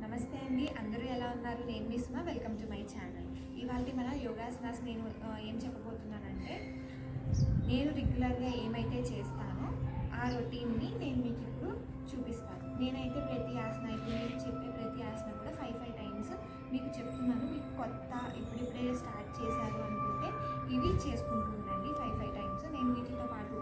నమస్తే అండి, అందరూ ఎలా ఉన్నారు? నేను మీ Suma. Welcome to my channel. ఇవాళ మన యోగాసనాస్ నేను ఏం చెప్పబోతున్నానంటే, నేను రెగ్యులర్గా ఏమైతే చేస్తానో ఆ రొటీన్ని నేను మీకు ఇప్పుడు చూపిస్తాను. నేనైతే ప్రతి ఆసన, ఇప్పుడు నేను చెప్పే ప్రతి ఆసన కూడా 5 టైమ్స్ మీకు చెప్తున్నాను. మీకు కొత్త ఇప్పుడిప్పుడే స్టార్ట్ చేశారు అనుకుంటే ఇవి చేసుకుంటూ ఉండండి 5 టైమ్స్. నేను వీటితో పాటు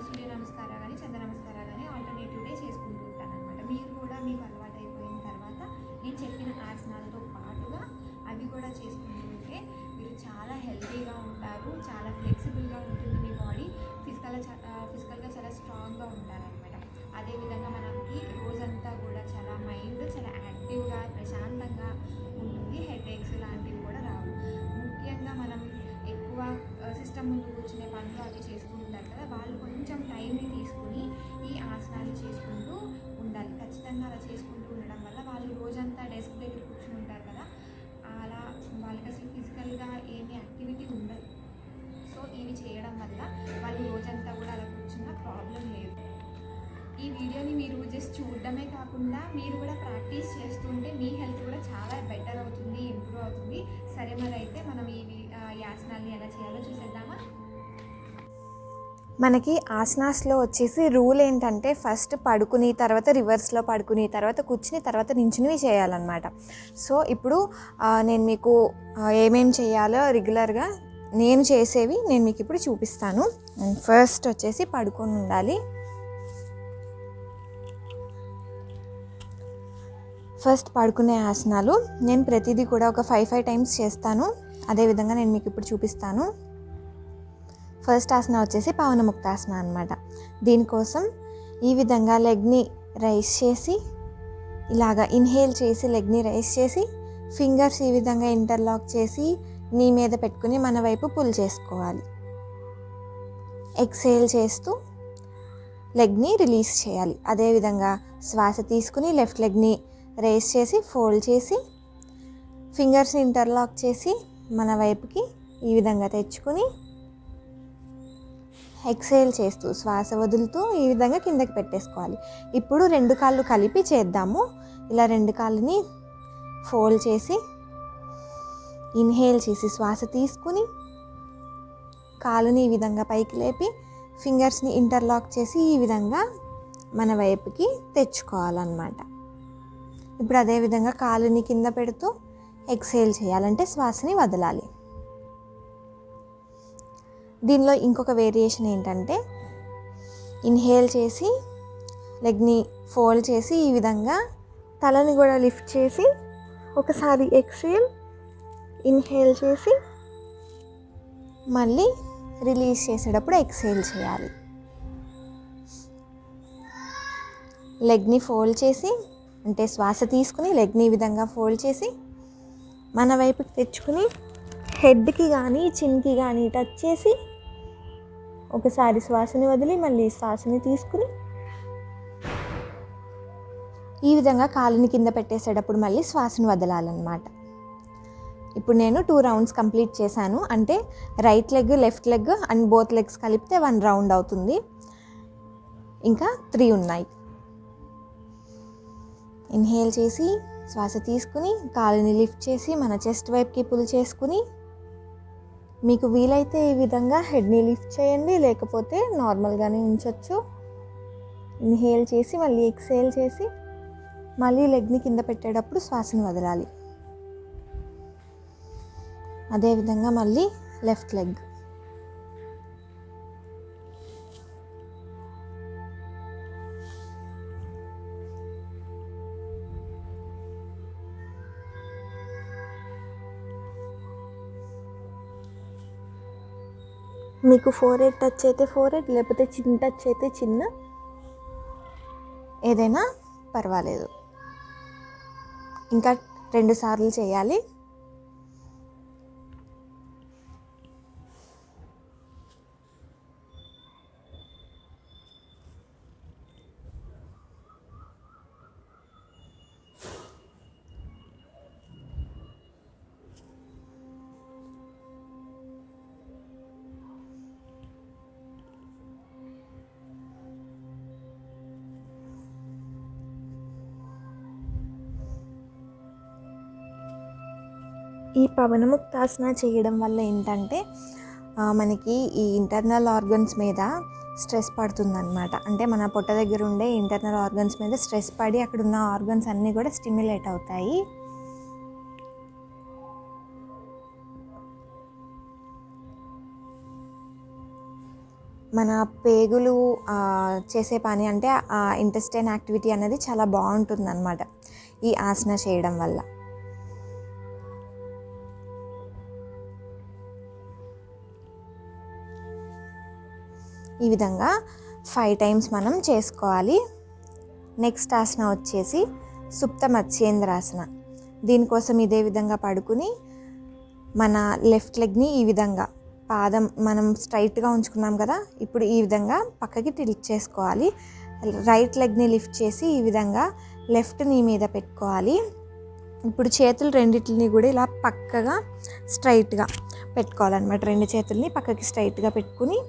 సూర్య నమస్కారాలు కానీ చంద్ర నమస్కారాలు కానీ ఆల్టర్నేటివ్ డే చేసుకుంటూ ఉంటాను అనమాట. మీరు కూడా మీకు అలవాటు అయిపోయిన తర్వాత నేను చెప్పిన ఆసనాలతో పాటుగా అవి కూడా చేసుకుంటూ ఉంటే మీరు చాలా హెల్తీగా ఉంటారు, చాలా ఫ్లెక్సిబుల్గా ఉంటుంది మీ బాడీ, ఫిజికల్గా చాలా స్ట్రాంగ్గా ఉంటారనమాట. అదేవిధంగా మనకి రోజంతా కూడా చాలా మైండ్ చాలా యాక్టివ్గా ప్రశాంతంగా ఉంటుంది. హెడేక్స్ లాంటివి కూడా రావు. ముఖ్యంగా మనం ఎక్కువ సిస్టమ్ ముందు కూర్చునే పనులు అవి చేస్తూ ఉంటారు కదా, వాళ్ళు కొంచెం టైంని తీసుకుని ఈ ఆసనాలు చేసుకుంటూ ఉండాలి. ఖచ్చితంగా అలా చేసుకుంటూ ఉండడం వల్ల వాళ్ళు రోజంతా డెస్క్ దగ్గర కూర్చుని ఉంటారు కదా, అలా వాళ్ళకి అసలు ఫిజికల్గా ఏమీ యాక్టివిటీ ఉండదు. సో ఇవి చేయడం వల్ల వాళ్ళు రోజంతా కూడా అలా కూర్చున్న ప్రాబ్లం లేదు. ఈ వీడియోని మీరు జస్ట్ చూడడమే కాకుండా మీరు కూడా ప్రాక్టీస్ చేస్తుంటే మీ హెల్త్ కూడా చాలా బెటర్ అవుతుంది, ఇంప్రూవ్ అవుతుంది. సరే, మరి అయితే మనం ఈ ఆసనాల్ని ఎలా చేయాలో చూసేద్దామా? మనకి ఆసనాస్లో వచ్చేసి రూల్ ఏంటంటే, ఫస్ట్ పడుకుని, తర్వాత రివర్స్లో పడుకుని, తర్వాత కూర్చుని, తర్వాత నించుని చేయాలన్నమాట. సో ఇప్పుడు నేను మీకు ఏమేమి చేయాలో రెగ్యులర్గా నేను చేసేవి నేను మీకు ఇప్పుడు చూపిస్తాను. ఫస్ట్ వచ్చేసి పడుకొని ఉండాలి. ఫస్ట్ పడుకునే ఆసనాలు నేను ప్రతిదీ కూడా ఒక 5 టైమ్స్ చేస్తాను. అదేవిధంగా నేను మీకు ఇప్పుడు చూపిస్తాను. ఫస్ట్ ఆసన వచ్చేసి పవనముక్తాసన అనమాట. దీనికోసం ఈ విధంగా లెగ్ని రైస్ చేసి, ఇలాగా ఇన్హేల్ చేసి లెగ్ని రైస్ చేసి, ఫింగర్స్ ఈ విధంగా ఇంటర్లాక్ చేసి నీ మీద పెట్టుకుని మన వైపు పుల్ చేసుకోవాలి. ఎక్సేల్ చేస్తూ లెగ్ని రిలీజ్ చేయాలి. అదేవిధంగా శ్వాస తీసుకుని లెఫ్ట్ లెగ్ని రైస్ చేసి ఫోల్డ్ చేసి ఫింగర్స్ని ఇంటర్లాక్ చేసి మన వైపుకి ఈ విధంగా తెచ్చుకుని ఎక్సేల్ చేస్తూ శ్వాస వదులుతూ ఈ విధంగా కిందకి పెట్టేసుకోవాలి. ఇప్పుడు 2 కాళ్ళు కలిపి చేద్దాము. ఇలా 2 కాళ్ళని ఫోల్డ్ చేసి ఇన్హేల్ చేసి శ్వాస తీసుకుని కాలుని ఈ విధంగా పైకి లేపి ఫింగర్స్ని ఇంటర్లాక్ చేసి ఈ విధంగా మన వైపుకి తెచ్చుకోవాలన్నమాట. ఇప్పుడు అదేవిధంగా కాలుని కింద పెడుతూ ఎక్సేల్ చేయాలంటే శ్వాసని వదలాలి. దీనిలో ఇంకొక వేరియేషన్ ఏంటంటే, ఇన్హేల్ చేసి లెగ్ని ఫోల్డ్ చేసి ఈ విధంగా తలని కూడా లిఫ్ట్ చేసి ఒకసారి ఎక్సేల్, ఇన్హేల్ చేసి మళ్ళీ రిలీజ్ చేసేటప్పుడు ఎక్సేల్ చేయాలి. లెగ్ని ఫోల్డ్ చేసి, అంటే శ్వాస తీసుకుని లెగ్ని ఈ విధంగా ఫోల్డ్ చేసి మన వైపుకి తెచ్చుకుని హెడ్కి కానీ చిన్కి కానీ టచ్ చేసి ఒకసారి శ్వాసని వదిలి మళ్ళీ శ్వాసని తీసుకుని ఈ విధంగా కాలుని కింద పెట్టేసేటప్పుడు మళ్ళీ శ్వాసని వదలాలన్నమాట. ఇప్పుడు నేను 2 రౌండ్స్ కంప్లీట్ చేశాను. అంటే right leg, left leg and both legs కలిపితే 1 రౌండ్ అవుతుంది. ఇంకా 3 ఉన్నాయి. ఇన్హేల్ చేసి శ్వాస తీసుకుని కాలుని లిఫ్ట్ చేసి మన చెస్ట్ వైపుకి పుల్ చేసుకుని, మీకు వీలైతే ఈ విధంగా హెడ్ని లిఫ్ట్ చేయండి, లేకపోతే నార్మల్గానే ఉంచవచ్చు. ఇన్హేల్ చేసి మళ్ళీ ఎక్సేల్ చేసి మళ్ళీ లెగ్ని కింద పెట్టేటప్పుడు శ్వాసని వదలాలి. అదేవిధంగా మళ్ళీ లెఫ్ట్ లెగ్. మీకు ఫోర్హెడ్ టచ్ అయితే ఫోర్హెడ్, లేకపోతే చిన్న టచ్ అయితే చిన్న, ఏదైనా పర్వాలేదు. ఇంకా 2 సార్లు చేయాలి. ఈ పవనముక్తాసన చేయడం వల్ల ఏంటంటే మనకి ఈ ఇంటర్నల్ ఆర్గన్స్ మీద స్ట్రెస్ పడుతుందన్నమాట. అంటే మన పొట్ట దగ్గర ఉండే ఇంటర్నల్ ఆర్గన్స్ మీద స్ట్రెస్ పడి అక్కడ ఉన్న ఆర్గన్స్ అన్నీ కూడా స్టిమ్యులేట్ అవుతాయి. మన పేగులు చేసే పని అంటే ఆ ఇంటెస్టైన్ యాక్టివిటీ అనేది చాలా బాగుంటుందన్నమాట ఈ ఆసన చేయడం వల్ల. ఈ విధంగా 5 టైమ్స్ మనం చేసుకోవాలి. నెక్స్ట్ ఆసన వచ్చేసి సుప్త మత్స్యేంద్రాసన. దీనికోసం ఇదే విధంగా పడుకుని మన లెఫ్ట్ లెగ్ని ఈ విధంగా పాదం మనం స్ట్రైట్గా ఉంచుకున్నాం కదా, ఇప్పుడు ఈ విధంగా పక్కకి టిల్ట్ చేసుకోవాలి. రైట్ లెగ్ని లిఫ్ట్ చేసి ఈ విధంగా లెఫ్ట్ నీ మీద పెట్టుకోవాలి. ఇప్పుడు చేతులు రెండింటిని కూడా ఇలా పక్కగా స్ట్రైట్గా పెట్టుకోవాలన్నమాట. 2 చేతుల్ని పక్కకి స్ట్రైట్గా పెట్టుకుని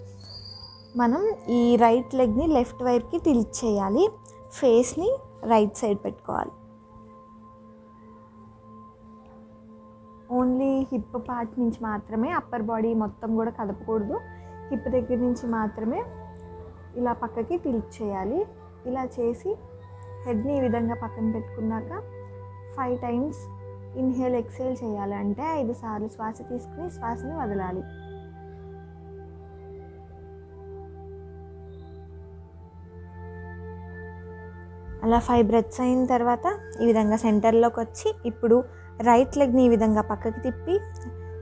మనం ఈ రైట్ లెగ్ని లెఫ్ట్ వైపుకి టిల్ట్ చేయాలి. ఫేస్ని రైట్ సైడ్ పెట్టుకోవాలి. ఓన్లీ హిప్ పార్ట్ నుంచి మాత్రమే, అప్పర్ బాడీ మొత్తం కూడా కదపకూడదు. హిప్ దగ్గర నుంచి మాత్రమే ఇలా పక్కకి టిల్ట్ చేయాలి. ఇలా చేసి హెడ్ని ఈ విధంగా పక్కన పెట్టుకున్నాక 5 టైమ్స్ ఇన్హేల్ ఎక్సేల్ చేయాలి. అంటే 5 సార్లు శ్వాస తీసుకుని శ్వాసని వదలాలి. అలా 5 బ్రెత్స్ అయిన తర్వాత ఈ విధంగా సెంటర్లోకి వచ్చి ఇప్పుడు రైట్ లెగ్ని ఈ విధంగా పక్కకి తిప్పి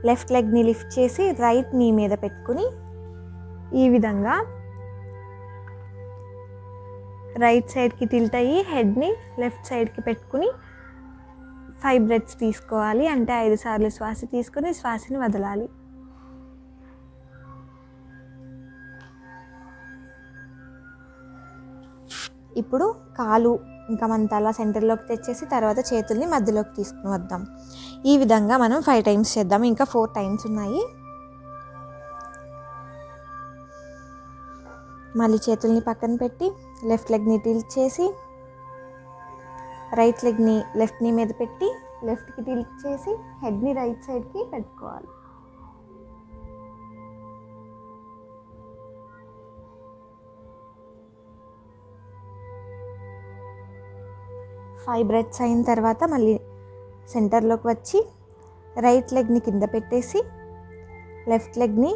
లెఫ్ట్ లెగ్ని లిఫ్ట్ చేసి రైట్ నీ మీద పెట్టుకుని ఈ విధంగా రైట్ సైడ్కి టిల్ట్ అయ్యి హెడ్ని లెఫ్ట్ సైడ్కి పెట్టుకుని 5 బ్రెత్స్ తీసుకోవాలి. అంటే 5 సార్లు శ్వాస తీసుకుని శ్వాసని వదలాలి. ఇప్పుడు కాలు ఇంకా మన తల సెంటర్లోకి తెచ్చేసి తర్వాత చేతుల్ని మధ్యలోకి తీసుకుని వద్దాం. ఈ విధంగా మనం 5 టైమ్స్ చేద్దాం. ఇంకా 4 టైమ్స్ ఉన్నాయి. మళ్ళీ చేతుల్ని పక్కన పెట్టి లెఫ్ట్ లెగ్ని టిల్ట్ చేసి రైట్ లెగ్ని లెఫ్ట్ నీ మీద పెట్టి లెఫ్ట్కి టిల్ట్ చేసి హెడ్ని రైట్ సైడ్కి పెట్టుకోవాలి. ఫైవ్ బ్రెత్స్ అయిన తర్వాత మళ్ళీ సెంటర్లోకి వచ్చి రైట్ లెగ్ని కింద పెట్టేసి లెఫ్ట్ లెగ్ని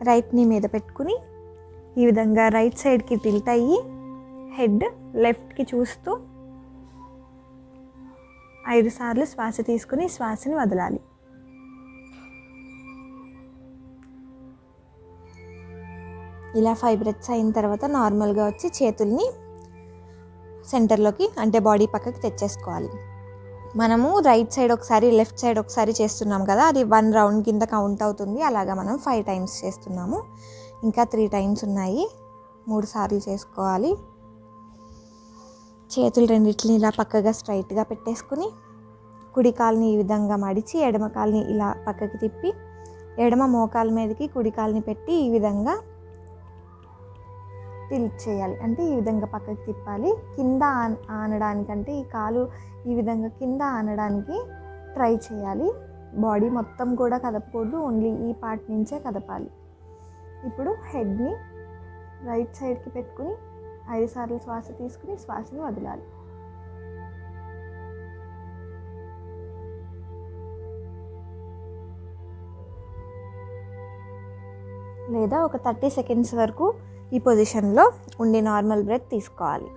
రైట్ నీ మీద పెట్టుకుని ఈ విధంగా రైట్ సైడ్కి టిల్ట్ అయ్యి హెడ్ లెఫ్ట్కి చూస్తూ 5 సార్లు శ్వాస తీసుకుని శ్వాసని వదలాలి. ఇలా 5 బ్రెత్స్ అయిన తర్వాత నార్మల్గా వచ్చి చేతుల్ని సెంటర్లోకి అంటే బాడీ పక్కకి తెచ్చేసుకోవాలి. మనము రైట్ సైడ్ ఒకసారి లెఫ్ట్ సైడ్ ఒకసారి చేస్తున్నాం కదా, అది 1 రౌండ్ కింద కౌంట్ అవుతుంది. అలాగా మనం 5 టైమ్స్ చేస్తున్నాము. ఇంకా 3 టైమ్స్ ఉన్నాయి. 3 సార్లు చేసుకోవాలి. చేతులు రెండింటిని ఇలా పక్కగా స్ట్రైట్గా పెట్టేసుకుని కుడి కాలుని ఈ విధంగా మడిచి ఎడమ కాలుని ఇలా పక్కకి తిప్పి ఎడమ మోకాల మీదకి కుడి కాలుని పెట్టి ఈ విధంగా టిల్ట్ చేయాలి. అంటే ఈ విధంగా పక్కకి తిప్పాలి. కింద ఆనడానికంటే ఈ కాలు ఈ విధంగా కింద ఆనడానికి ట్రై చేయాలి. బాడీ మొత్తం కూడా కదపకూడదు, ఓన్లీ ఈ పార్ట్ నుంచే కదపాలి. ఇప్పుడు హెడ్ని రైట్ సైడ్కి పెట్టుకుని 5 సార్లు శ్వాస తీసుకుని శ్వాసని వదలాలి. లేదా ఒక 30 సెకండ్స్ వరకు ఈ పొజిషన్లో ఉండి నార్మల్ బ్రెత్ తీసుకోవాలి.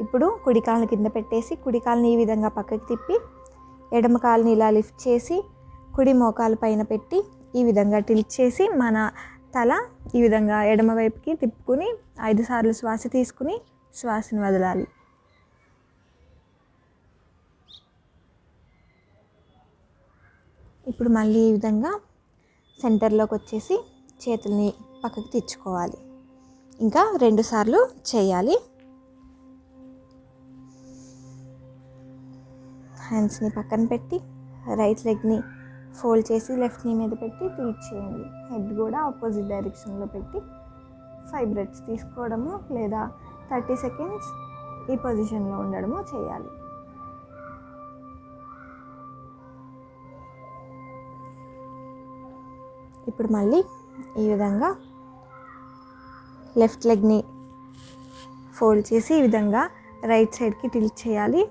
ఇప్పుడు కుడి కాలుని కింద పెట్టేసి కుడి కాలుని ఈ విధంగా పక్కకి తిప్పి ఎడమ కాలుని ఇలా లిఫ్ట్ చేసి కుడి మోకాలు పైన పెట్టి ఈ విధంగా టిల్ట్ చేసి మన తల ఈ విధంగా ఎడమ వైపుకి తిప్పుకుని 5 సార్లు శ్వాస తీసుకుని శ్వాసని వదలాలి. ఇప్పుడు మళ్ళీ ఈ విధంగా సెంటర్లోకి వచ్చేసి చేతుల్ని పక్కకి తెచ్చుకోవాలి. ఇంకా 2 సార్లు చేయాలి. హ్యాండ్స్ని పక్కన పెట్టి రైట్ లెగ్ని ఫోల్డ్ చేసి లెఫ్ట్ నీ మీద పెట్టి టిల్ట్ చేయండి. హెడ్ కూడా ఆపోజిట్ డైరెక్షన్లో పెట్టి 5 బ్రెత్స్ తీసుకోవడము లేదా 30 సెకండ్స్ ఈ పొజిషన్లో ఉండడము చేయాలి. ఇప్పుడు మళ్ళీ ఈ విధంగా లెఫ్ట్ లెగ్ని ఫోల్డ్ చేసి ఈ విధంగా రైట్ సైడ్కి టిల్ట్ చేయాలి.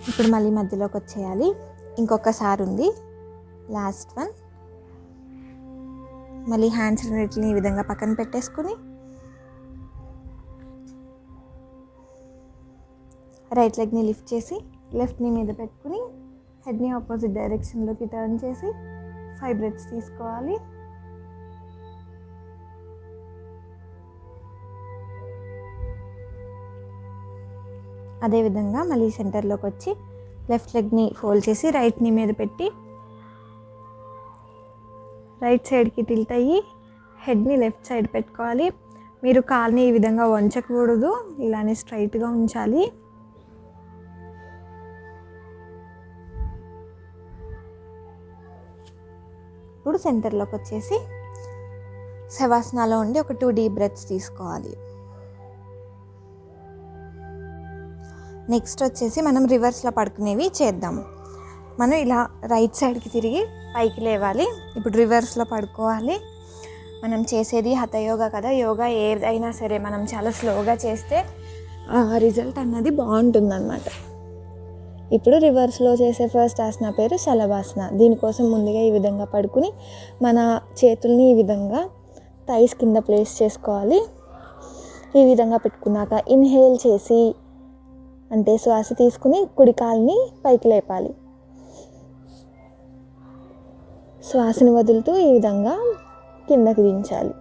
ఇప్పుడు మళ్ళీ మధ్యలోకి వచ్చేయాలి. ఇంకొకసారి ఉంది, లాస్ట్ వన్. మళ్ళీ హ్యాండ్స్ రెండింటిని ఈ విధంగా పక్కన పెట్టేసుకుని రైట్ లెగ్ని లిఫ్ట్ చేసి లెఫ్ట్ని మీద పెట్టుకుని హెడ్ని ఆపోజిట్ డైరెక్షన్లోకి టర్న్ చేసి 5 బ్రెత్స్ తీసుకోవాలి. అదేవిధంగా మళ్ళీ సెంటర్లోకి వచ్చి లెఫ్ట్ లెగ్ని ఫోల్డ్ చేసి రైట్ని మీద పెట్టి రైట్ సైడ్కి టిల్ట్ అయ్యి హెడ్ని లెఫ్ట్ సైడ్ పెట్టుకోవాలి. మీరు కాల్ని ఈ విధంగా వంచకూడదు, ఇలానే స్ట్రైట్గా ఉంచాలి. ఇప్పుడు సెంటర్లోకి వచ్చేసి శవాసనాలో ఉండి ఒక 2 డీప్ బ్రెత్స్ తీసుకోవాలి. నెక్స్ట్ వచ్చేసి మనం రివర్స్లో పడుకునేవి చేద్దాం. మనం ఇలా రైట్ సైడ్కి తిరిగి పైకి లేవాలి. ఇప్పుడు రివర్స్లో పడుకోవాలి. మనం చేసేది హఠయోగా కదా, యోగా ఏదైనా సరే మనం చాలా స్లోగా చేస్తే రిజల్ట్ అన్నది బాగుంటుందన్నమాట. ఇప్పుడు రివర్స్లో చేసే ఫస్ట్ ఆసన పేరు శలభాసన. దీనికోసం ముందుగా ఈ విధంగా పడుకుని మన చేతుల్ని ఈ విధంగా థైస్ కింద ప్లేస్ చేసుకోవాలి. ఈ విధంగా పెట్టుకున్నాక ఇన్హేల్ చేసి అంటే శ్వాస తీసుకుని కుడి కాలుని పైకి లేపాలి. శ్వాసని వదులుతూ ఈ విధంగా కిందకి దించాలి.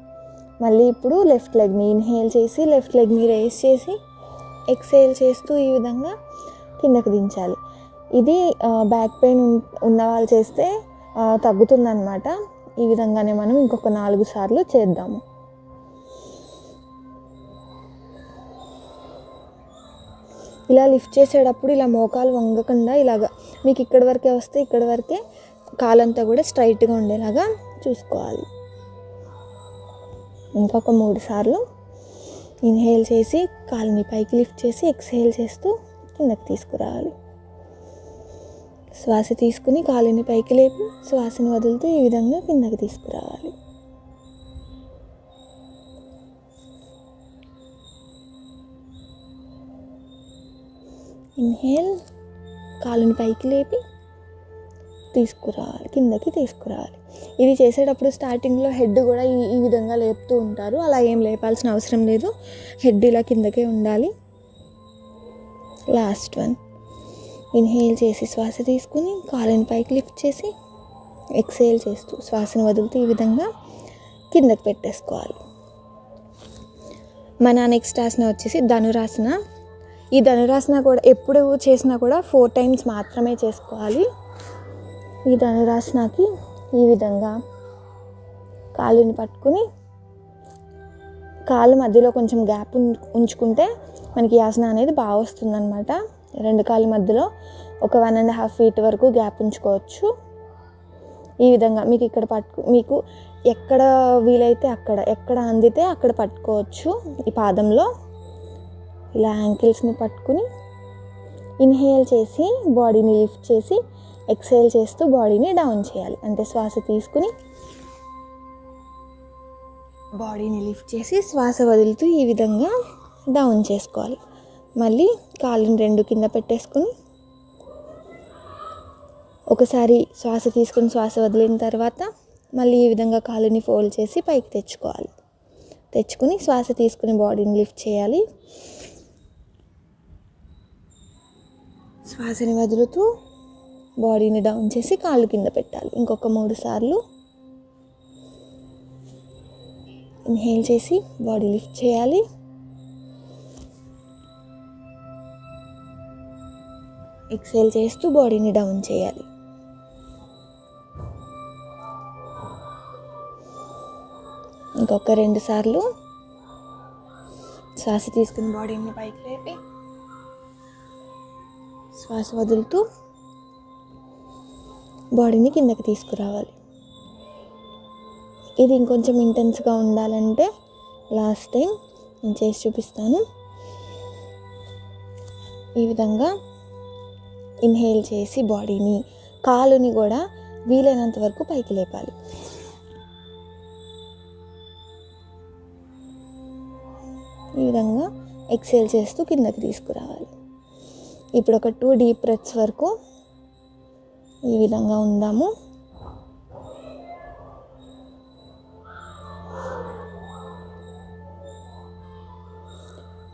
మళ్ళీ ఇప్పుడు లెఫ్ట్ లెగ్ని ఇన్హేల్ చేసి లెఫ్ట్ లెగ్ని రేస్ చేసి ఎక్సేల్ చేస్తూ ఈ విధంగా కిందకి దించాలి. ఇది బ్యాక్ పెయిన్ ఉన్న వాళ్ళు చేస్తే తగ్గుతుందన్నమాట. ఈ విధంగానే మనం ఇంకొక 4 సార్లు చేద్దాము. ఇలా లిఫ్ట్ చేసేటప్పుడు ఇలా మోకాలు వంగకుండా ఇలాగ మీకు ఇక్కడి వరకే వస్తే ఇక్కడి వరకే కాలంతా కూడా స్ట్రైట్గా ఉండేలాగా చూసుకోవాలి. ఇంకొక 3 సార్లు ఇన్హేల్ చేసి కాలుని పైకి లిఫ్ట్ చేసి ఎక్స్హేల్ చేస్తూ కిందకి తీసుకురావాలి. శ్వాస తీసుకుని కాలుని పైకి లేపి శ్వాసని వదులుతూ ఈ విధంగా కిందకి తీసుకురావాలి. ఇన్హేల్, కాలుని పైకి లేపి తీసుకురావాలి, కిందకి తీసుకురావాలి. ఇది చేసేటప్పుడు స్టార్టింగ్లో హెడ్ కూడా ఈ విధంగా లేపుతూ ఉంటారు. అలా ఏం లేపాల్సిన అవసరం లేదు, హెడ్ ఇలా కిందకే ఉండాలి. Last one. ఇన్హేల్ చేసి శ్వాస తీసుకుని కాలుని పైకి లిఫ్ట్ చేసి ఎక్సేల్ చేస్తూ శ్వాసను వదులుతూ ఈ విధంగా కిందకి పెట్టేసుకోవాలి. మన నెక్స్ట్ ఆసన వచ్చేసి ధనురాసన. ఈ ధనురాసన కూడా ఎప్పుడు చేసినా కూడా 4 టైమ్స్ మాత్రమే చేసుకోవాలి. ఈ ధనురాసనకి ఈ విధంగా కాలుని పట్టుకుని కాలు మధ్యలో కొంచెం గ్యాప్ ఉంచుకుంటే మనకి ఈ ఆసన అనేది బాగా వస్తుందన్నమాట. 2 కాళ్ళ మధ్యలో ఒక 1.5 ఫీట్ వరకు గ్యాప్ ఉంచుకోవచ్చు. ఈ విధంగా మీకు ఇక్కడ మీకు ఎక్కడ వీలైతే అక్కడ, ఎక్కడ అందితే అక్కడ పట్టుకోవచ్చు. ఈ పాదంలో ఇలా యాంకిల్స్ని పట్టుకుని ఇన్హేల్ చేసి బాడీని లిఫ్ట్ చేసి ఎక్సేల్ చేస్తూ బాడీని డౌన్ చేయాలి. అంటే శ్వాస తీసుకుని బాడీని లిఫ్ట్ చేసి శ్వాస వదులుతూ ఈ విధంగా డౌన్ చేసుకోవాలి. మళ్ళీ కాళ్ళని 2 కింద పెట్టేసుకుని ఒకసారి శ్వాస తీసుకుని శ్వాస వదిలిన తర్వాత మళ్ళీ ఈ విధంగా కాళ్ళని ఫోల్డ్ చేసి పైకి తెచ్చుకోవాలి. తెచ్చుకుని శ్వాస తీసుకుని బాడీని లిఫ్ట్ చేయాలి. శ్వాసని వదులుతూ బాడీని డౌన్ చేసి కాళ్ళు కింద పెట్టాలి. ఇంకొక 3 సార్లు ఇన్హేల్ చేసి బాడీ లిఫ్ట్ చేయాలి. ఎక్సేల్ చేస్తూ బాడీని డౌన్ చేయాలి. ఇంకొక 2 సార్లు శ్వాస తీసుకుని బాడీని పైకి లేపి శ్వాస వదులుతూ బాడీని కిందకి తీసుకురావాలి. ఇది ఇంకొంచెం ఇంటెన్స్గా ఉండాలంటే లాస్ట్ టైం నేను చేసి చూపిస్తాను. ఈ విధంగా ఇన్హేల్ చేసి బాడీని, కాలుని కూడా వీలైనంత వరకు పైకి లేపాలి. ఈ విధంగా ఎక్సేల్ చేస్తూ కిందకి తీసుకురావాలి. ఇప్పుడు ఒక 2 డీప్ బ్రెత్స్ వరకు ఈ విధంగా ఉందాము.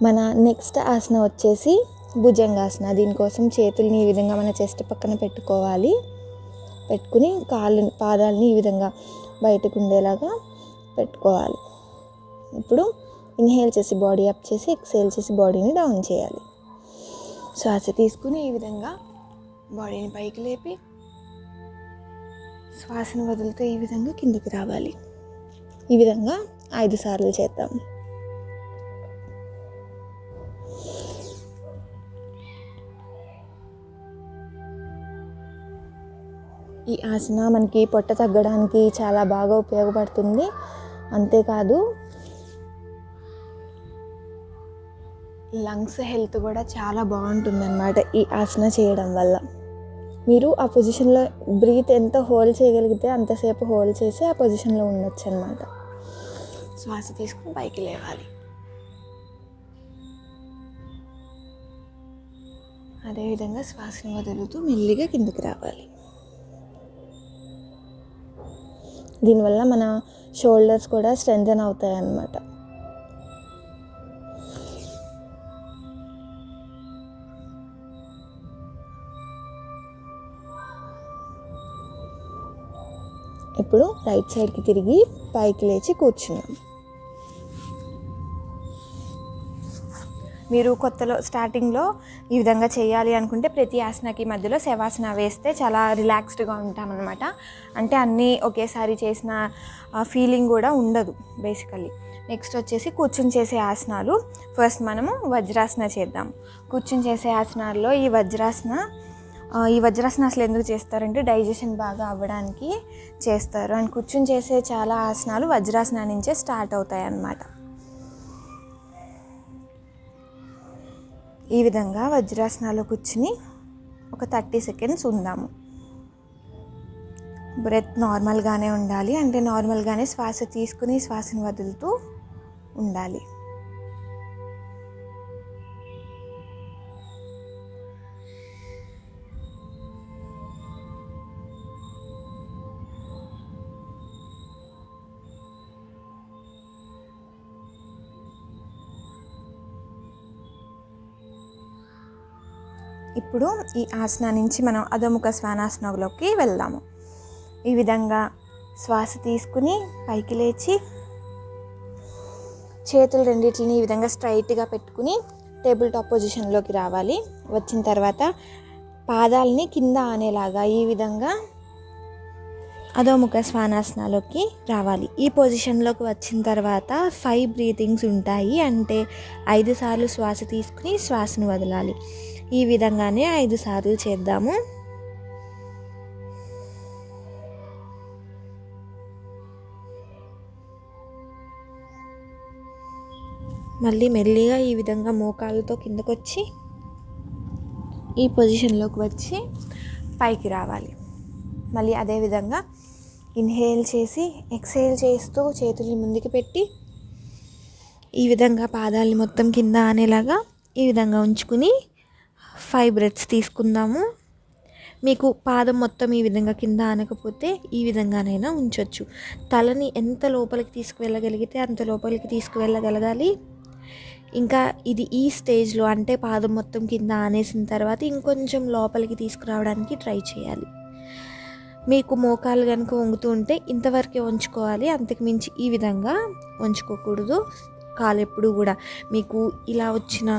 మన నెక్స్ట్ ఆసన వచ్చేసి భుజంగాసన. దీనికోసం చేతుల్ని ఈ విధంగా మన చెస్ట్ పక్కన పెట్టుకోవాలి. పెట్టుకుని పాదాలని ఈ విధంగా బయటకు ఉండేలాగా పెట్టుకోవాలి. ఇప్పుడు ఇన్హేల్ చేసి బాడీ అప్ చేసి, ఎక్సేల్ చేసి బాడీని డౌన్ చేయాలి. శ్వాస తీసుకుని ఈ విధంగా బాడీని పైకి లేపి, శ్వాసను వదులుతూ ఈ విధంగా కిందకి రావాలి. ఈ విధంగా 5 సార్లు చేద్దాం. ఈ ఆసన మనకి పొట్ట తగ్గడానికి చాలా బాగా ఉపయోగపడుతుంది. అంతేకాదు లంగ్స్ హెల్త్ కూడా చాలా బాగుంటుందన్నమాట ఈ ఆసన చేయడం వల్ల. మీరు ఆ పొజిషన్లో బ్రీత్ ఎంత హోల్డ్ చేయగలిగితే అంతసేపు హోల్డ్ చేసి ఆ పొజిషన్లో ఉండొచ్చు అన్నమాట. శ్వాస తీసుకుని పైకి లేవాలి. అదేవిధంగా శ్వాసని వదులుతూ మెల్లిగా కిందకి రావాలి. దీనివల్ల మన షోల్డర్స్ కూడా స్ట్రెంథెన్ అవుతాయి అన్నమాట. ఇప్పుడు రైట్ సైడ్కి తిరిగి పైకి లేచి కూర్చున్నాం. మీరు కొత్తలో స్టార్టింగ్లో ఈ విధంగా చేయాలి అనుకుంటే ప్రతి ఆసనకి మధ్యలో శవాసన వేస్తే చాలా రిలాక్స్డ్గా ఉంటామన్నమాట. అంటే అన్నీ ఒకేసారి చేసిన ఫీలింగ్ కూడా ఉండదు బేసికల్లీ. నెక్స్ట్ వచ్చేసి కూర్చుని చేసే ఆసనాలు. ఫస్ట్ మనము వజ్రాసన చేద్దాం. కూర్చుని చేసే ఆసనాల్లో ఈ వజ్రాసన అసలు ఎందుకు చేస్తారంటే డైజెషన్ బాగా అవ్వడానికి చేస్తారు. అండ్ కూర్చుని చేసే చాలా ఆసనాలు వజ్రాసన నుంచే స్టార్ట్ అవుతాయి అన్నమాట. ఈ విధంగా వజ్రాసనాలో కూర్చుని ఒక 30 సెకండ్స్ ఉందాము. బ్రెత్ నార్మల్గానే ఉండాలి. అంటే నార్మల్గానే శ్వాస తీసుకుని శ్వాసను వదులుతూ ఉండాలి. ఇప్పుడు ఈ ఆసన నుంచి మనం అధోముఖ శ్వానాసనంలోకి వెళ్దాము. ఈ విధంగా శ్వాస తీసుకుని పైకి లేచి చేతులు రెండింటిని ఈ విధంగా స్ట్రైట్గా పెట్టుకుని టేబుల్ టాప్ పొజిషన్లోకి రావాలి. వచ్చిన తర్వాత పాదాలని కింద ఆనేలాగా ఈ విధంగా అధోముఖ శ్వానాసనాలోకి రావాలి. ఈ పొజిషన్లోకి వచ్చిన తర్వాత 5 బ్రీతింగ్స్ ఉంటాయి. అంటే 5 సార్లు శ్వాస తీసుకుని శ్వాసను వదలాలి. ఈ విధంగానే 5 సార్లు చేద్దాము. మళ్ళీ మెల్లిగా ఈ విధంగా మోకాళ్ళతో కిందకు వచ్చి ఈ పొజిషన్లోకి వచ్చి పైకి రావాలి. మళ్ళీ అదేవిధంగా ఇన్హేల్ చేసి ఎక్సేల్ చేస్తూ చేతుల్ని ముందుకు పెట్టి ఈ విధంగా పాదాలని మొత్తం కింద అనేలాగా ఈ విధంగా ఉంచుకుని 5 బ్రెత్స్ తీసుకుందాము. మీకు పాదం మొత్తం ఈ విధంగా కింద ఆనకపోతే ఈ విధంగానైనా ఉంచవచ్చు. తలని ఎంత లోపలికి తీసుకువెళ్ళగలిగితే అంత లోపలికి తీసుకువెళ్ళగలగాలి. ఇంకా ఇది ఈ స్టేజ్లో అంటే పాదం మొత్తం కింద ఆనేసిన తర్వాత ఇంకొంచెం లోపలికి తీసుకురావడానికి ట్రై చేయాలి. మీకు మోకాలు కనుక వంగుతూ ఉంటే ఇంతవరకే ఉంచుకోవాలి. అంతకు మించి ఈ విధంగా ఉంచుకోకూడదు. కాలు ఎప్పుడు కూడా మీకు ఇలా వచ్చిన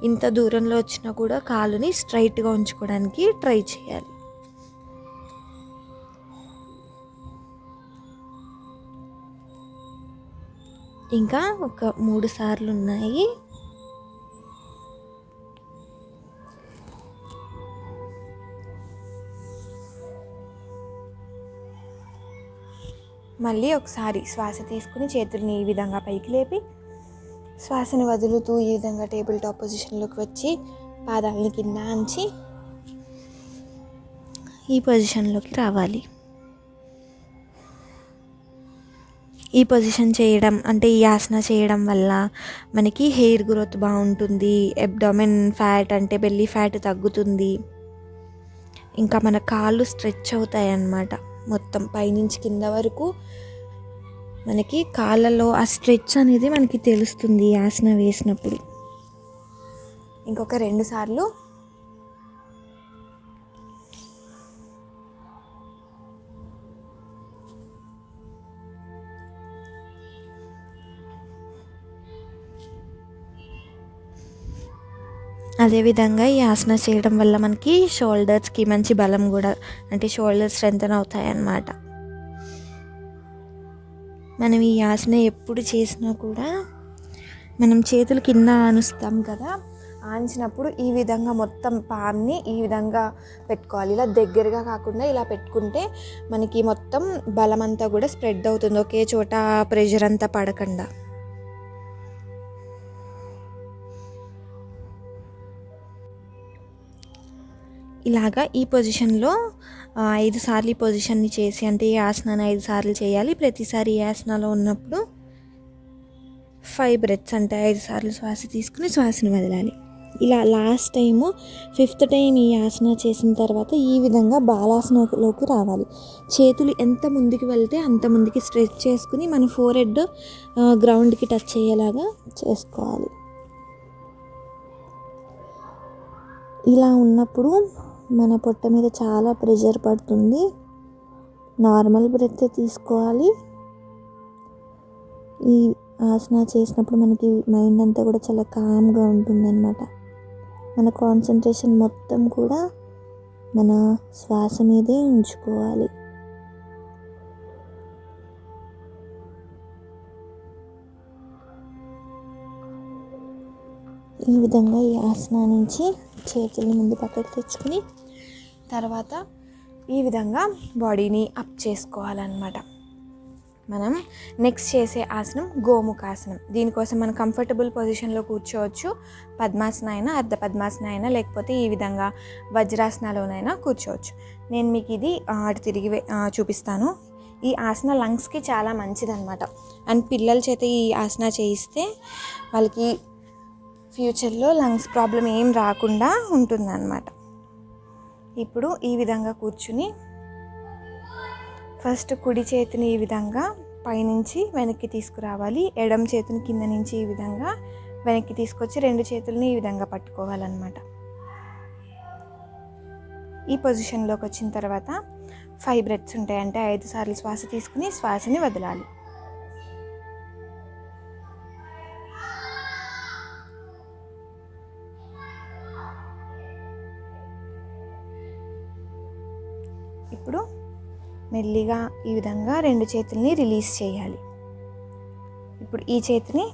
ఇంత దూరంలో వచ్చినా కూడా కాలుని స్ట్రైట్గా ఉంచుకోవడానికి ట్రై చేయాలి. ఇంకా ఒక 3 సార్లు ఉన్నాయి. మళ్ళీ ఒకసారి శ్వాస తీసుకుని చేతుల్ని ఈ విధంగా పైకి లేపి శ్వాసను వదులుతూ ఈ విధంగా టేబుల్ టాప్ పొజిషన్లోకి వచ్చి పాదాలని కింద అంచి ఈ పొజిషన్లోకి రావాలి. ఈ పొజిషన్ చేయడం అంటే ఈ ఆసన చేయడం వల్ల మనకి హెయిర్ గ్రోత్ బాగుంటుంది, అబ్డామెన్ ఫ్యాట్ అంటే బెల్లీ ఫ్యాట్ తగ్గుతుంది, ఇంకా మన కాళ్ళు స్ట్రెచ్ అవుతాయి అన్నమాట. మొత్తం పైనుంచి కింద వరకు మనకి కాళ్ళలో ఆ స్ట్రెచ్ అనేది మనకి తెలుస్తుంది ఈ ఆసన వేసినప్పుడు. ఇంకొక 2 సార్లు. అదేవిధంగా ఈ ఆసన చేయడం వల్ల మనకి షోల్డర్స్కి మంచి బలం కూడా, అంటే షోల్డర్స్ స్ట్రెంథెన్ అవుతాయి అన్నమాట. మనం ఈ ఆసన ఎప్పుడు చేసినా కూడా మనం చేతులు కింద ఆనుస్తాం కదా, ఆంచినప్పుడు ఈ విధంగా మొత్తం పామ్ని ఈ విధంగా పెట్టుకోవాలి. ఇలా దగ్గరగా కాకుండా ఇలా పెట్టుకుంటే మనకి మొత్తం బలం అంతా కూడా స్ప్రెడ్ అవుతుంది, ఒకే చోట ప్రెషర్ అంతా పడకుండా. ఇలాగా ఈ పొజిషన్లో 5 సార్లు ఈ పొజిషన్ని చేసి, అంటే ఈ ఆసనాన్ని 5 సార్లు చేయాలి. ప్రతిసారి ఈ ఆసనాలో ఉన్నప్పుడు 5 బ్రెత్స్ అంటే 5 సార్లు శ్వాస తీసుకుని శ్వాసను వదలాలి. ఇలా లాస్ట్ టైము 5th టైం ఈ ఆసన చేసిన తర్వాత ఈ విధంగా బాలాసనలోకి రావాలి. చేతులు ఎంత ముందుకు వెళ్తే అంత ముందుకి స్ట్రెచ్ చేసుకుని మన ఫోర్హెడ్ గ్రౌండ్కి టచ్ అయ్యేలాగా చేసుకోవాలి. ఇలా ఉన్నప్పుడు మన పొట్ట మీద చాలా ప్రెషర్ పడుతుంది. నార్మల్ బ్రెత్ తీసుకోవాలి. ఈ ఆసన చేసినప్పుడు మనకి మైండ్ అంతా కూడా చాలా కామ్గా ఉంటుందన్నమాట. మన కాన్సన్ట్రేషన్ మొత్తం కూడా మన శ్వాస మీదే ఉంచుకోవాలి. ఈ విధంగా ఈ ఆసన నుంచి చేతుల్ని ముందు పక్కకు తెచ్చుకుని తర్వాత ఈ విధంగా బాడీని అప్ చేసుకోవాలన్నమాట. మనం నెక్స్ట్ చేసే ఆసనం గోముఖాసనం. దీనికోసం మనం కంఫర్టబుల్ పొజిషన్లో కూర్చోవచ్చు. పద్మాసన అయినా, అర్ధ పద్మాసన అయినా, లేకపోతే ఈ విధంగా వజ్రాసనలోనైనా కూర్చోవచ్చు. నేను మీకు ఇది అటు తిరిగి చూపిస్తాను. ఈ ఆసన లంగ్స్కి చాలా మంచిదన్నమాట. అండ్ పిల్లల చేత ఈ ఆసన చేయిస్తే వాళ్ళకి ఫ్యూచర్లో లంగ్స్ ప్రాబ్లం ఏం రాకుండా ఉంటుందన్నమాట. ఇప్పుడు ఈ విధంగా కూర్చుని ఫస్ట్ కుడి చేతిని ఈ విధంగా పైనుంచి వెనక్కి తీసుకురావాలి. ఎడమ చేతిని కింద నుంచి ఈ విధంగా వెనక్కి తీసుకొచ్చి 2 చేతులని ఈ విధంగా పట్టుకోవాలన్నమాట. ఈ పొజిషన్లోకి వచ్చిన తర్వాత 5 బ్రెత్స్ ఉంటాయి, అంటే 5 సార్లు శ్వాస తీసుకుని శ్వాసని వదలాలి. ఇప్పుడు మెల్లిగా ఈ విధంగా 2 చేతుల్ని రిలీజ్ చేయాలి. ఇప్పుడు ఈ చేతిని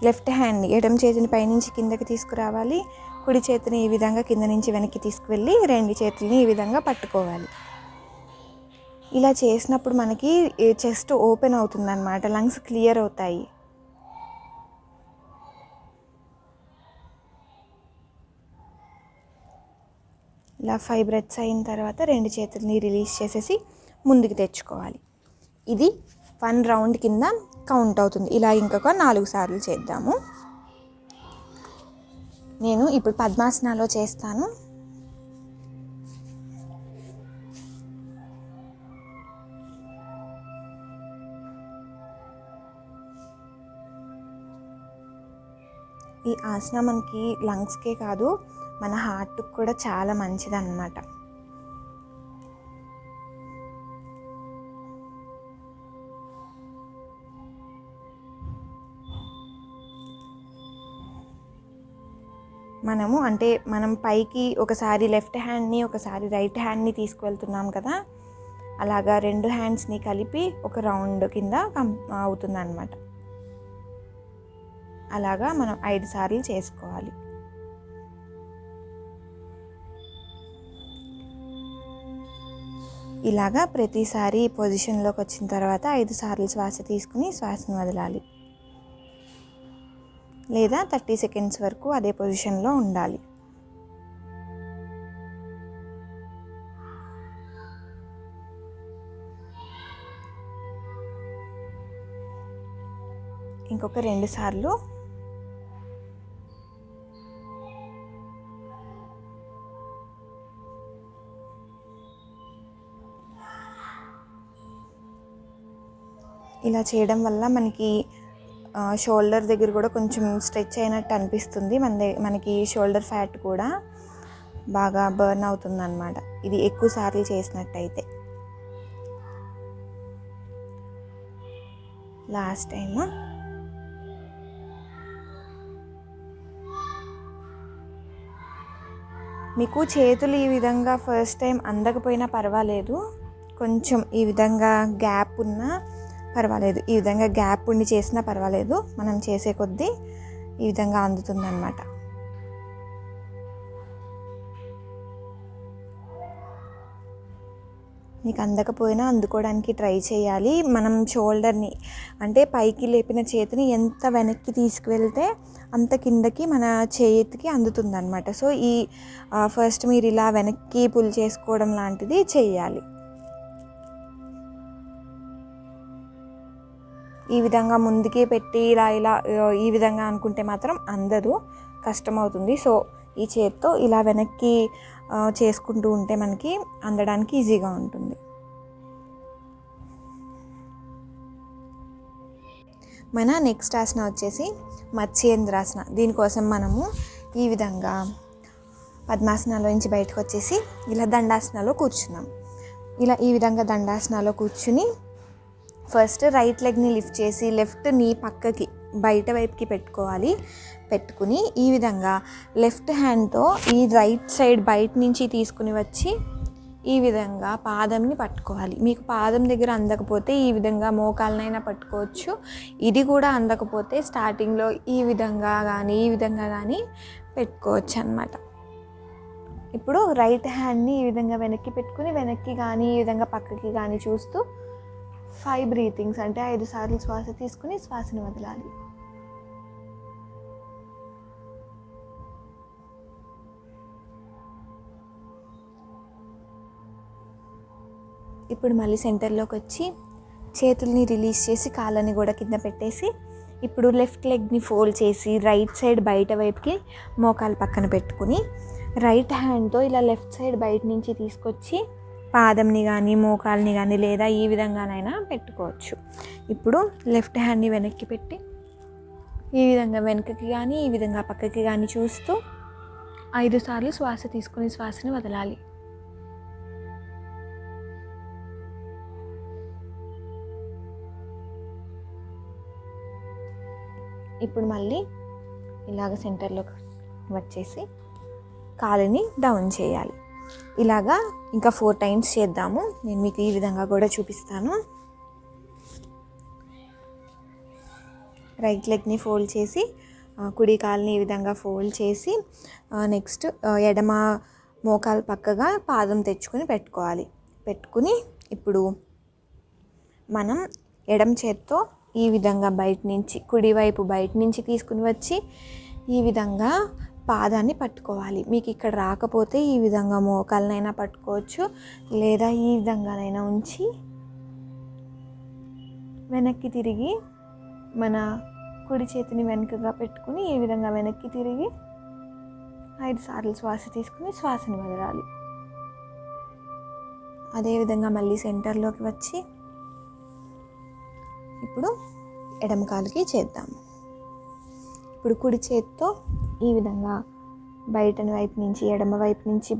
లెఫ్ట్ హ్యాండ్ని, ఎడమ చేతిని పైనుంచి కిందకి తీసుకురావాలి. కుడి చేతిని ఈ విధంగా కింద నుంచి వెనక్కి తీసుకువెళ్ళి 2 చేతుల్ని ఈ విధంగా పట్టుకోవాలి. ఇలా చేసినప్పుడు మనకి చెస్ట్ ఓపెన్ అవుతుందన్నమాట, లంగ్స్ క్లియర్ అవుతాయి. ఇలా 5 బ్రెత్స్ అయిన తర్వాత 2 చేతుల్ని రిలీజ్ చేసేసి ముందుకు తెచ్చుకోవాలి. ఇది 1 రౌండ్ కింద కౌంట్ అవుతుంది. ఇలా ఇంకొక 4 సార్లు చేద్దాము. నేను ఇప్పుడు పద్మాసనాలో చేస్తాను. ఈ ఆసన మనకి లంగ్స్కే కాదు, మన హార్ట్కి కూడా చాలా మంచిదన్నమాట. మనం పైకి ఒకసారి లెఫ్ట్ హ్యాండ్ని ఒకసారి రైట్ హ్యాండ్ని తీసుకువెళ్తున్నాం కదా, అలాగా 2 హ్యాండ్స్ని కలిపి ఒక రౌండ్ కింద అవుతుందన్నమాట. అలాగా మనం 5 సార్లు చేసుకోవాలి. ఇలాగా ప్రతిసారి పొజిషన్లోకి వచ్చిన తర్వాత 5 సార్లు శ్వాస తీసుకుని శ్వాసను వదలాలి. లేదా 30 సెకండ్స్ వరకు అదే పొజిషన్లో ఉండాలి. ఇంకొక 2 సార్లు. ఇలా చేయడం వల్ల మనకి షోల్డర్ దగ్గర కూడా కొంచెం స్ట్రెచ్ అయినట్టు అనిపిస్తుంది. మనకి షోల్డర్ ఫ్యాట్ కూడా బాగా బర్న్ అవుతుంది అన్నమాట, ఇది ఎక్కువ సార్లు చేసినట్టయితే. లాస్ట్ టైం మీకు చేతులు ఈ విధంగా ఫస్ట్ టైం అందకపోయినా పర్వాలేదు, కొంచెం ఈ విధంగా గ్యాప్ ఉన్నా పర్వాలేదు, ఈ విధంగా గ్యాప్ ఉండి చేసినా పర్వాలేదు, మనం చేసే కొద్దీ ఈ విధంగా అందుతుంది అన్నమాట. మీకు అందకపోయినా అందుకోవడానికి ట్రై చేయాలి. మనం షోల్డర్ని అంటే పైకి లేపిన చేతిని ఎంత వెనక్కి తీసుకువెళ్తే అంత కిందకి మన చేతికి అందుతుంది అన్నమాట. సో ఈ ఫస్ట్ మీరు ఇలా వెనక్కి పుల్ చేసుకోవడం లాంటిది చేయాలి. ఈ విధంగా ముందుకే పెట్టి ఇలా ఈ విధంగా అనుకుంటే మాత్రం అందదు, కష్టమవుతుంది. సో ఈ చేత్తో ఇలా వెనక్కి చేసుకుంటూ ఉంటే మనకి అందడానికి ఈజీగా ఉంటుంది. మన నెక్స్ట్ ఆసన వచ్చేసి మత్స్యేంద్రాసన. దీనికోసం మనము ఈ విధంగా పద్మాసనాలో నుంచి బయటకు వచ్చేసి ఇలా దండాసనాలో కూర్చున్నాం. ఇలా ఈ విధంగా దండాసనాలో కూర్చుని ఫస్ట్ రైట్ లెగ్ని లిఫ్ట్ చేసి లెఫ్ట్ నీ పక్కకి బయట వైపుకి పెట్టుకుని ఈ విధంగా లెఫ్ట్ హ్యాండ్తో ఈ రైట్ సైడ్ బయట నుంచి తీసుకుని వచ్చి ఈ విధంగా పాదంని పట్టుకోవాలి. మీకు పాదం దగ్గర అందకపోతే ఈ విధంగా మోకాలనైనా పట్టుకోవచ్చు. ఇది కూడా అందకపోతే స్టార్టింగ్లో ఈ విధంగా కానీ పెట్టుకోవచ్చు అన్నమాట. ఇప్పుడు రైట్ హ్యాండ్ని ఈ విధంగా వెనక్కి పెట్టుకుని వెనక్కి కానీ ఈ విధంగా పక్కకి కానీ చూస్తూ 5 బ్రీతింగ్స్ అంటే 5 సార్లు శ్వాస తీసుకుని శ్వాసను వదలాలి. ఇప్పుడు మళ్ళీ సెంటర్లోకి వచ్చి చేతుల్ని రిలీజ్ చేసి కాళ్ళని కూడా కింద పెట్టేసి ఇప్పుడు లెఫ్ట్ లెగ్ని ఫోల్డ్ చేసి రైట్ సైడ్ బయట వైపుకి మోకాలు పక్కన పెట్టుకుని రైట్ హ్యాండ్తో ఇలా లెఫ్ట్ సైడ్ బయట నుంచి తీసుకొచ్చి పాదంని కానీ మోకాల్ని కానీ లేదా ఈ విధంగానైనా పెట్టుకోవచ్చు. ఇప్పుడు లెఫ్ట్ హ్యాండ్ని వెనక్కి పెట్టి ఈ విధంగా వెనకకి కానీ ఈ విధంగా పక్కకి కానీ చూస్తూ 5 సార్లు శ్వాస తీసుకుని శ్వాసని వదలాలి. ఇప్పుడు మళ్ళీ ఇలాగ సెంటర్లోకి వచ్చేసి కాలుని డౌన్ చేయాలి. ఇలాగా ఇంకా 4 టైమ్స్ చేద్దాము. నేను మీకు ఈ విధంగా కూడా చూపిస్తాను. రైట్ లెగ్ని ఫోల్డ్ చేసి కుడి కాలుని ఈ విధంగా ఫోల్డ్ చేసి నెక్స్ట్ ఎడమ మోకాలు పక్కగా పాదం తెచ్చుకొని పెట్టుకుని ఇప్పుడు మనం ఎడమ చేత్తో ఈ విధంగా కుడివైపు బయట నుంచి తీసుకుని వచ్చి ఈ విధంగా పాదాన్ని పట్టుకోవాలి. మీకు ఇక్కడ రాకపోతే ఈ విధంగా మోకాలనైనా పట్టుకోవచ్చు లేదా ఈ విధంగానైనా ఉంచి వెనక్కి తిరిగి మన కుడి చేతిని వెనుకగా పెట్టుకుని ఈ విధంగా వెనక్కి తిరిగి 5 సార్లు శ్వాస తీసుకుని శ్వాసని వదలాలి. అదేవిధంగా మళ్ళీ సెంటర్లోకి వచ్చి ఇప్పుడు ఎడమ కాలుకి చేద్దాము. ఇప్పుడు కుడి చేతితో ఈ విధంగా బయటని వైపు నుంచి ఎడమ వైపు నుంచి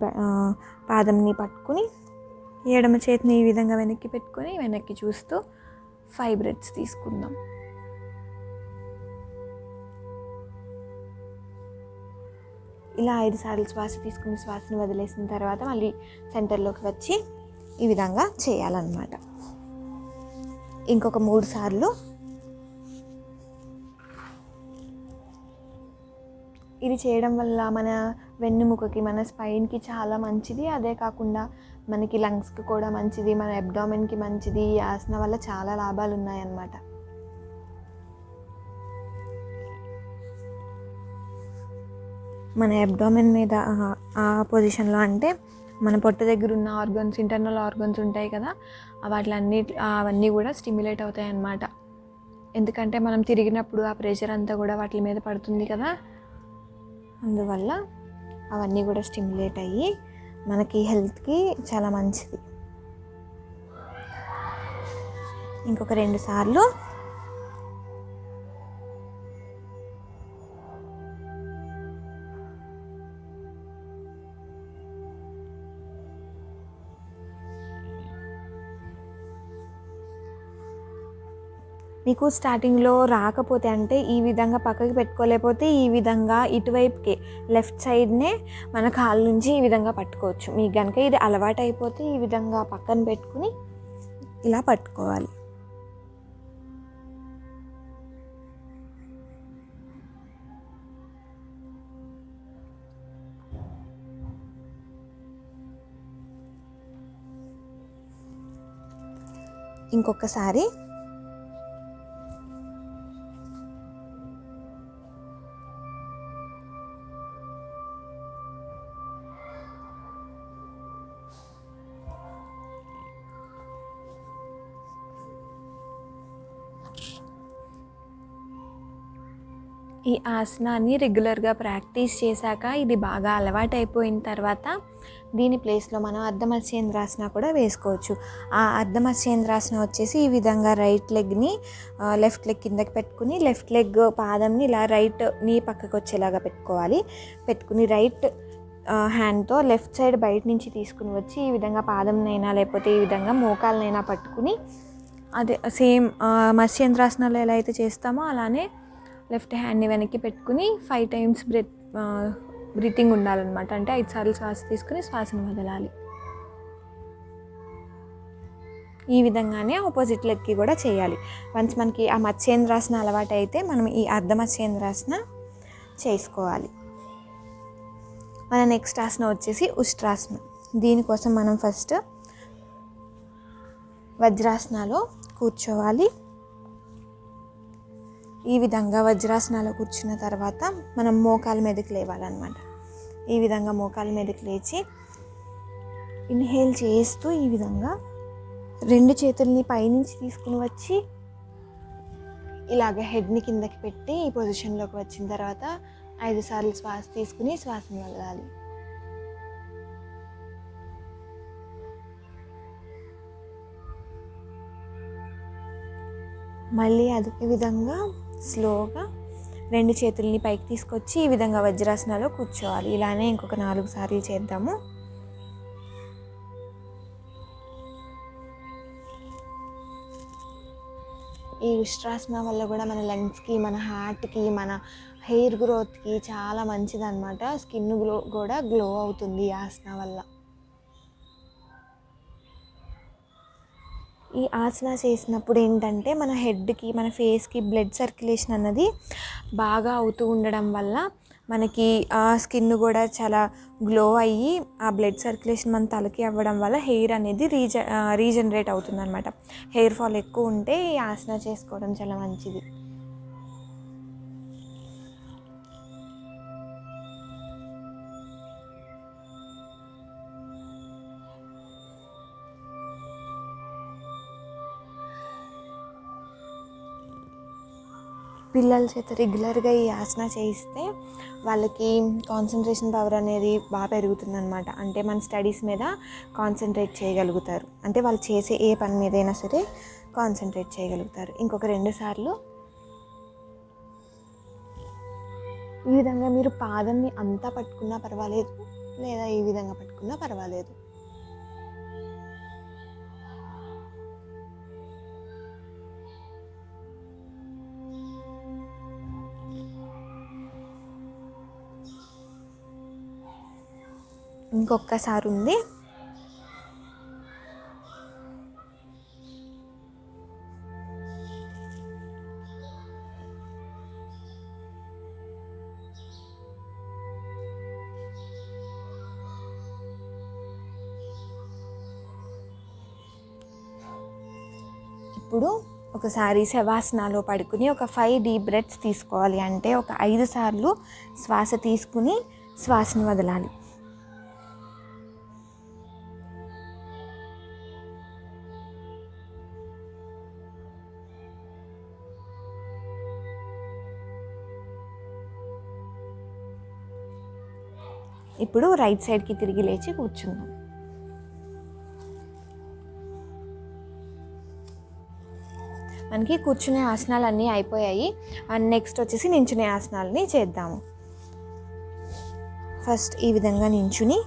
పాదంని పట్టుకుని ఎడమ చేతిని ఈ విధంగా వెనక్కి పెట్టుకొని వెనక్కి చూస్తూ 5 బ్రెత్స్ తీసుకుందాం. ఇలా 5 సార్లు శ్వాస తీసుకుని శ్వాసను వదిలేసిన తర్వాత మళ్ళీ సెంటర్లోకి వచ్చి ఈ విధంగా చేయాలన్నమాట. ఇంకొక 3 సార్లు. ఇది చేయడం వల్ల మన వెన్నుముకకి మన స్పైన్కి చాలా మంచిది. అదే కాకుండా మనకి లంగ్స్కి కూడా మంచిది, మన అబ్డామెన్కి మంచిది. ఈ ఆసన వల్ల చాలా లాభాలు ఉన్నాయన్నమాట. మన అబ్డామెన్ మీద ఆ పొజిషన్లో, అంటే మన పొట్ట దగ్గర ఉన్న ఆర్గన్స్, ఇంటర్నల్ ఆర్గన్స్ ఉంటాయి కదా, అవన్నీ కూడా స్టిమ్యులేట్ అవుతాయి అన్నమాట. ఎందుకంటే మనం తిరిగినప్పుడు ఆ ప్రెషర్ అంతా కూడా వాటి మీద పడుతుంది కదా, అందువల్ల అవన్నీ కూడా స్టిమ్యులేట్ అయ్యి మనకి హెల్త్కి చాలా మంచిది. ఇంకొక 2 సార్లు. మీకు స్టార్టింగ్లో రాకపోతే, అంటే ఈ విధంగా పక్కకి పెట్టుకోలేకపోతే ఈ విధంగా ఇటువైపుకి లెఫ్ట్ సైడ్నే మన కాళ్ళ నుంచి ఈ విధంగా పట్టుకోవచ్చు. మీకు కనుక ఇది అలవాటు అయిపోతే ఈ విధంగా పక్కన పెట్టుకుని ఇలా పట్టుకోవాలి. ఇంకొకసారి. ఈ ఆసనాన్ని రెగ్యులర్గా ప్రాక్టీస్ చేశాక, ఇది బాగా అలవాటు అయిపోయిన తర్వాత దీని ప్లేస్లో మనం అర్ధమత్స్యేంద్రాసన కూడా వేసుకోవచ్చు. ఆ అర్ధమత్స్యేంద్రాసన వచ్చేసి ఈ విధంగా రైట్ లెగ్ని లెఫ్ట్ లెగ్ కిందకి పెట్టుకుని, లెఫ్ట్ లెగ్ పాదంని ఇలా రైట్ నీ పక్కకు వచ్చేలాగా పెట్టుకోవాలి. పెట్టుకుని రైట్ హ్యాండ్తో లెఫ్ట్ సైడ్ బయట నుంచి తీసుకుని వచ్చి ఈ విధంగా పాదంనైనా లేకపోతే ఈ విధంగా మోకాలనైనా పట్టుకుని, అదే సేమ్ మత్స్యేంద్రాసనాలు ఎలా అయితే చేస్తామో అలానే లెఫ్ట్ హ్యాండ్ని వెనక్కి పెట్టుకుని 5 times బ్రీతింగ్ ఉండాలన్నమాట. అంటే 5 సార్లు శ్వాస తీసుకుని శ్వాసను వదలాలి. ఈ విధంగానే ఆపోజిట్ లెగ్కి కూడా చేయాలి. వన్స్ మనకి ఆ మత్స్యేంద్రాసన అలవాటు అయితే మనం ఈ అర్ధమత్స్యేంద్రాసన చేసుకోవాలి. మన నెక్స్ట్ ఆసన వచ్చేసి ఉష్ట్రాసన. దీనికోసం మనం ఫస్ట్ వజ్రాసనాలో కూర్చోవాలి. ఈ విధంగా వజ్రాసనాలో కూర్చున్న తర్వాత మనం మోకాల మీదకి లేవాలన్నమాట. ఈ విధంగా మోకాల మీదకి లేచి ఇన్హేల్ చేస్తూ ఈ విధంగా 2 చేతుల్ని పైనుంచి తీసుకుని వచ్చి ఇలాగ హెడ్ని కిందకి పెట్టి ఈ పొజిషన్లోకి వచ్చిన తర్వాత 5 సార్లు శ్వాస తీసుకుని శ్వాసను వదలాలి. మళ్ళీ అదే విధంగా స్లోగా 2 చేతుల్ని పైకి తీసుకొచ్చి ఈ విధంగా వజ్రాసనాలో కూర్చోవాలి. ఇలానే ఇంకొక 4 సార్లు చేద్దాము. ఈ ఉష్ట్రాసన వల్ల కూడా మన లంగ్స్కి, మన హార్ట్కి, మన హెయిర్ గ్రోత్కి చాలా మంచిదన్నమాట. స్కిన్ కూడా గ్లో అవుతుంది ఈ ఆసన వల్ల. ఈ ఆసన చేసినప్పుడు ఏంటంటే మన హెడ్కి, మన ఫేస్కి బ్లడ్ సర్క్యులేషన్ అన్నది బాగా అవుతూ ఉండడం వల్ల మనకి ఆ స్కిన్ కూడా చాలా గ్లో అయ్యి ఆ బ్లడ్ సర్క్యులేషన్ మన తలకి అవ్వడం వల్ల హెయిర్ అనేది రీజనరేట్ అవుతుంది అనమాట. హెయిర్ ఫాల్ ఎక్కువ ఉంటే ఈ ఆసన చేసుకోవడం చాలా మంచిది. పిల్లల చేత రెగ్యులర్గా ఈ ఆసన చేయిస్తే వాళ్ళకి కాన్సన్ట్రేషన్ పవర్ అనేది బాగా పెరుగుతుంది అనమాట. అంటే మన స్టడీస్ మీద కాన్సన్ట్రేట్ చేయగలుగుతారు. అంటే వాళ్ళు చేసే ఏ పని మీదైనా సరే కాన్సన్ట్రేట్ చేయగలుగుతారు. ఇంకొక 2 సార్లు. ఈ విధంగా మీరు పాదంని అంతా పట్టుకున్నా పర్వాలేదు, లేదా ఈ విధంగా పట్టుకున్నా పర్వాలేదు. ఇంకొకసారి ఉంది. ఇప్పుడు ఒకసారి శవాసనాలో పడుకుని ఒక 5 డీప్ బ్రెత్స్ తీసుకోవాలి. అంటే ఒక 5 సార్లు శ్వాస తీసుకుని శ్వాసని వదలాలి. ఇప్పుడు రైట్ సైడ్కి తిరిగి లేచి కూర్చుందాం. మనకి కూర్చునే ఆసనాలు అన్నీ అయిపోయాయి. అండ్ నెక్స్ట్ వచ్చేసి నించునే ఆసనాలని చేద్దాము. ఫస్ట్ ఈ విధంగా నించుని,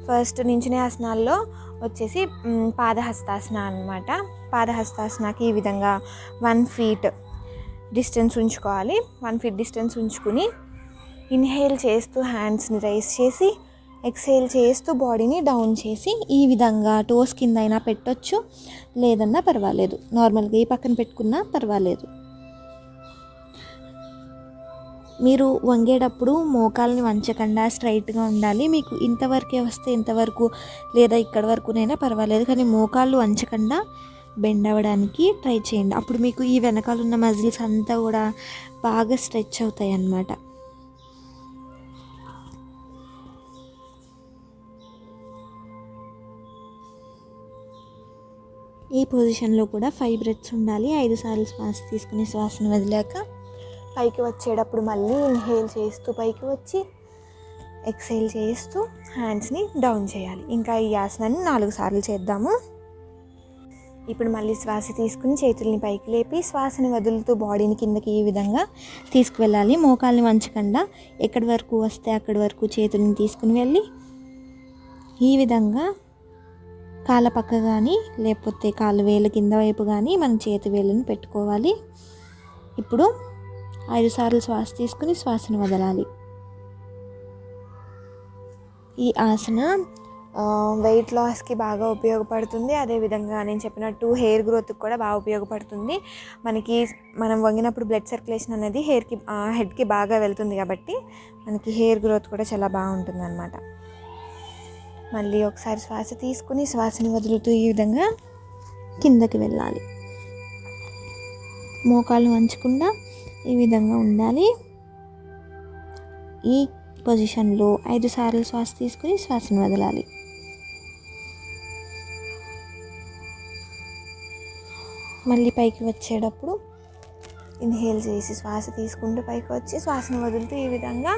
ఫస్ట్ నించునే ఆసనాల్లో వచ్చేసి పాదహస్తాసన అనమాట. పాదహస్తాసనకి ఈ విధంగా 1 feet డిస్టెన్స్ ఉంచుకోవాలి. 1 feet డిస్టెన్స్ ఉంచుకుని ఇన్హేల్ చేస్తూ హ్యాండ్స్ని రైజ్ చేసి, ఎక్స్హేల్ చేస్తూ బాడీని డౌన్ చేసి ఈ విధంగా టోస్ కింద అయినా పెట్టొచ్చు, లేదన్నా పర్వాలేదు, నార్మల్గా ఈ పక్కన పెట్టుకున్నా పర్వాలేదు. మీరు వంగేటప్పుడు మోకాల్ని వంచకుండా స్ట్రైట్గా ఉండాలి. మీకు ఇంతవరకే వస్తే ఇంతవరకు లేదా ఇక్కడ వరకునైనా పర్వాలేదు, కానీ మోకాళ్ళు వంచకుండా బెండ్ అవ్వడానికి ట్రై చేయండి. అప్పుడు మీకు ఈ వెనకాల ఉన్న మజిల్స్ అంతా కూడా బాగా స్ట్రెచ్ అవుతాయి అన్నమాట. ఈ పొజిషన్లో కూడా 5 breaths ఉండాలి. 5 సార్లు శ్వాస తీసుకుని శ్వాసను వదిలాక పైకి వచ్చేటప్పుడు మళ్ళీ ఇన్హేల్ చేస్తూ పైకి వచ్చి, ఎక్స్హేల్ చేస్తూ హ్యాండ్స్ని డౌన్ చేయాలి. ఇంకా ఈ ఆసనాన్ని 4 సార్లు చేద్దాము. ఇప్పుడు మళ్ళీ శ్వాస తీసుకుని చేతుల్ని పైకి లేపి శ్వాసని వదులుతూ బాడీని కిందకి ఈ విధంగా తీసుకువెళ్ళాలి. మోకాల్ని వంచకుండా ఎక్కడి వరకు వస్తే అక్కడి వరకు చేతుల్ని తీసుకుని వెళ్ళి ఈ విధంగా కాళ్ళ పక్క కానీ లేకపోతే కాళ్ళ వేలు కింద వైపు కానీ మన చేతి వేలుని పెట్టుకోవాలి. ఇప్పుడు 5 సార్లు శ్వాస తీసుకుని శ్వాసను వదలాలి. ఈ ఆసన వెయిట్ లాస్కి బాగా ఉపయోగపడుతుంది. అదేవిధంగా నేను చెప్పినట్టు హెయిర్ గ్రోత్కి కూడా బాగా ఉపయోగపడుతుంది. మనం వంగినప్పుడు బ్లడ్ సర్క్యులేషన్ అనేది హెడ్కి బాగా వెళ్తుంది కాబట్టి మనకి హెయిర్ గ్రోత్ కూడా చాలా బాగుంటుంది అన్నమాట. మళ్ళీ ఒకసారి శ్వాస తీసుకుని శ్వాసని వదులుతూ ఈ విధంగా కిందకి వెళ్ళాలి. మోకాళ్ళు వంచకుండా ఈ విధంగా ఉండాలి. ఈ పొజిషన్లో 5 సార్లు శ్వాస తీసుకుని శ్వాసను వదలాలి. మళ్ళీ పైకి వచ్చేటప్పుడు ఇన్హేల్ చేసి శ్వాస తీసుకుంటూ పైకి వచ్చి శ్వాసను వదులుతూ ఈ విధంగా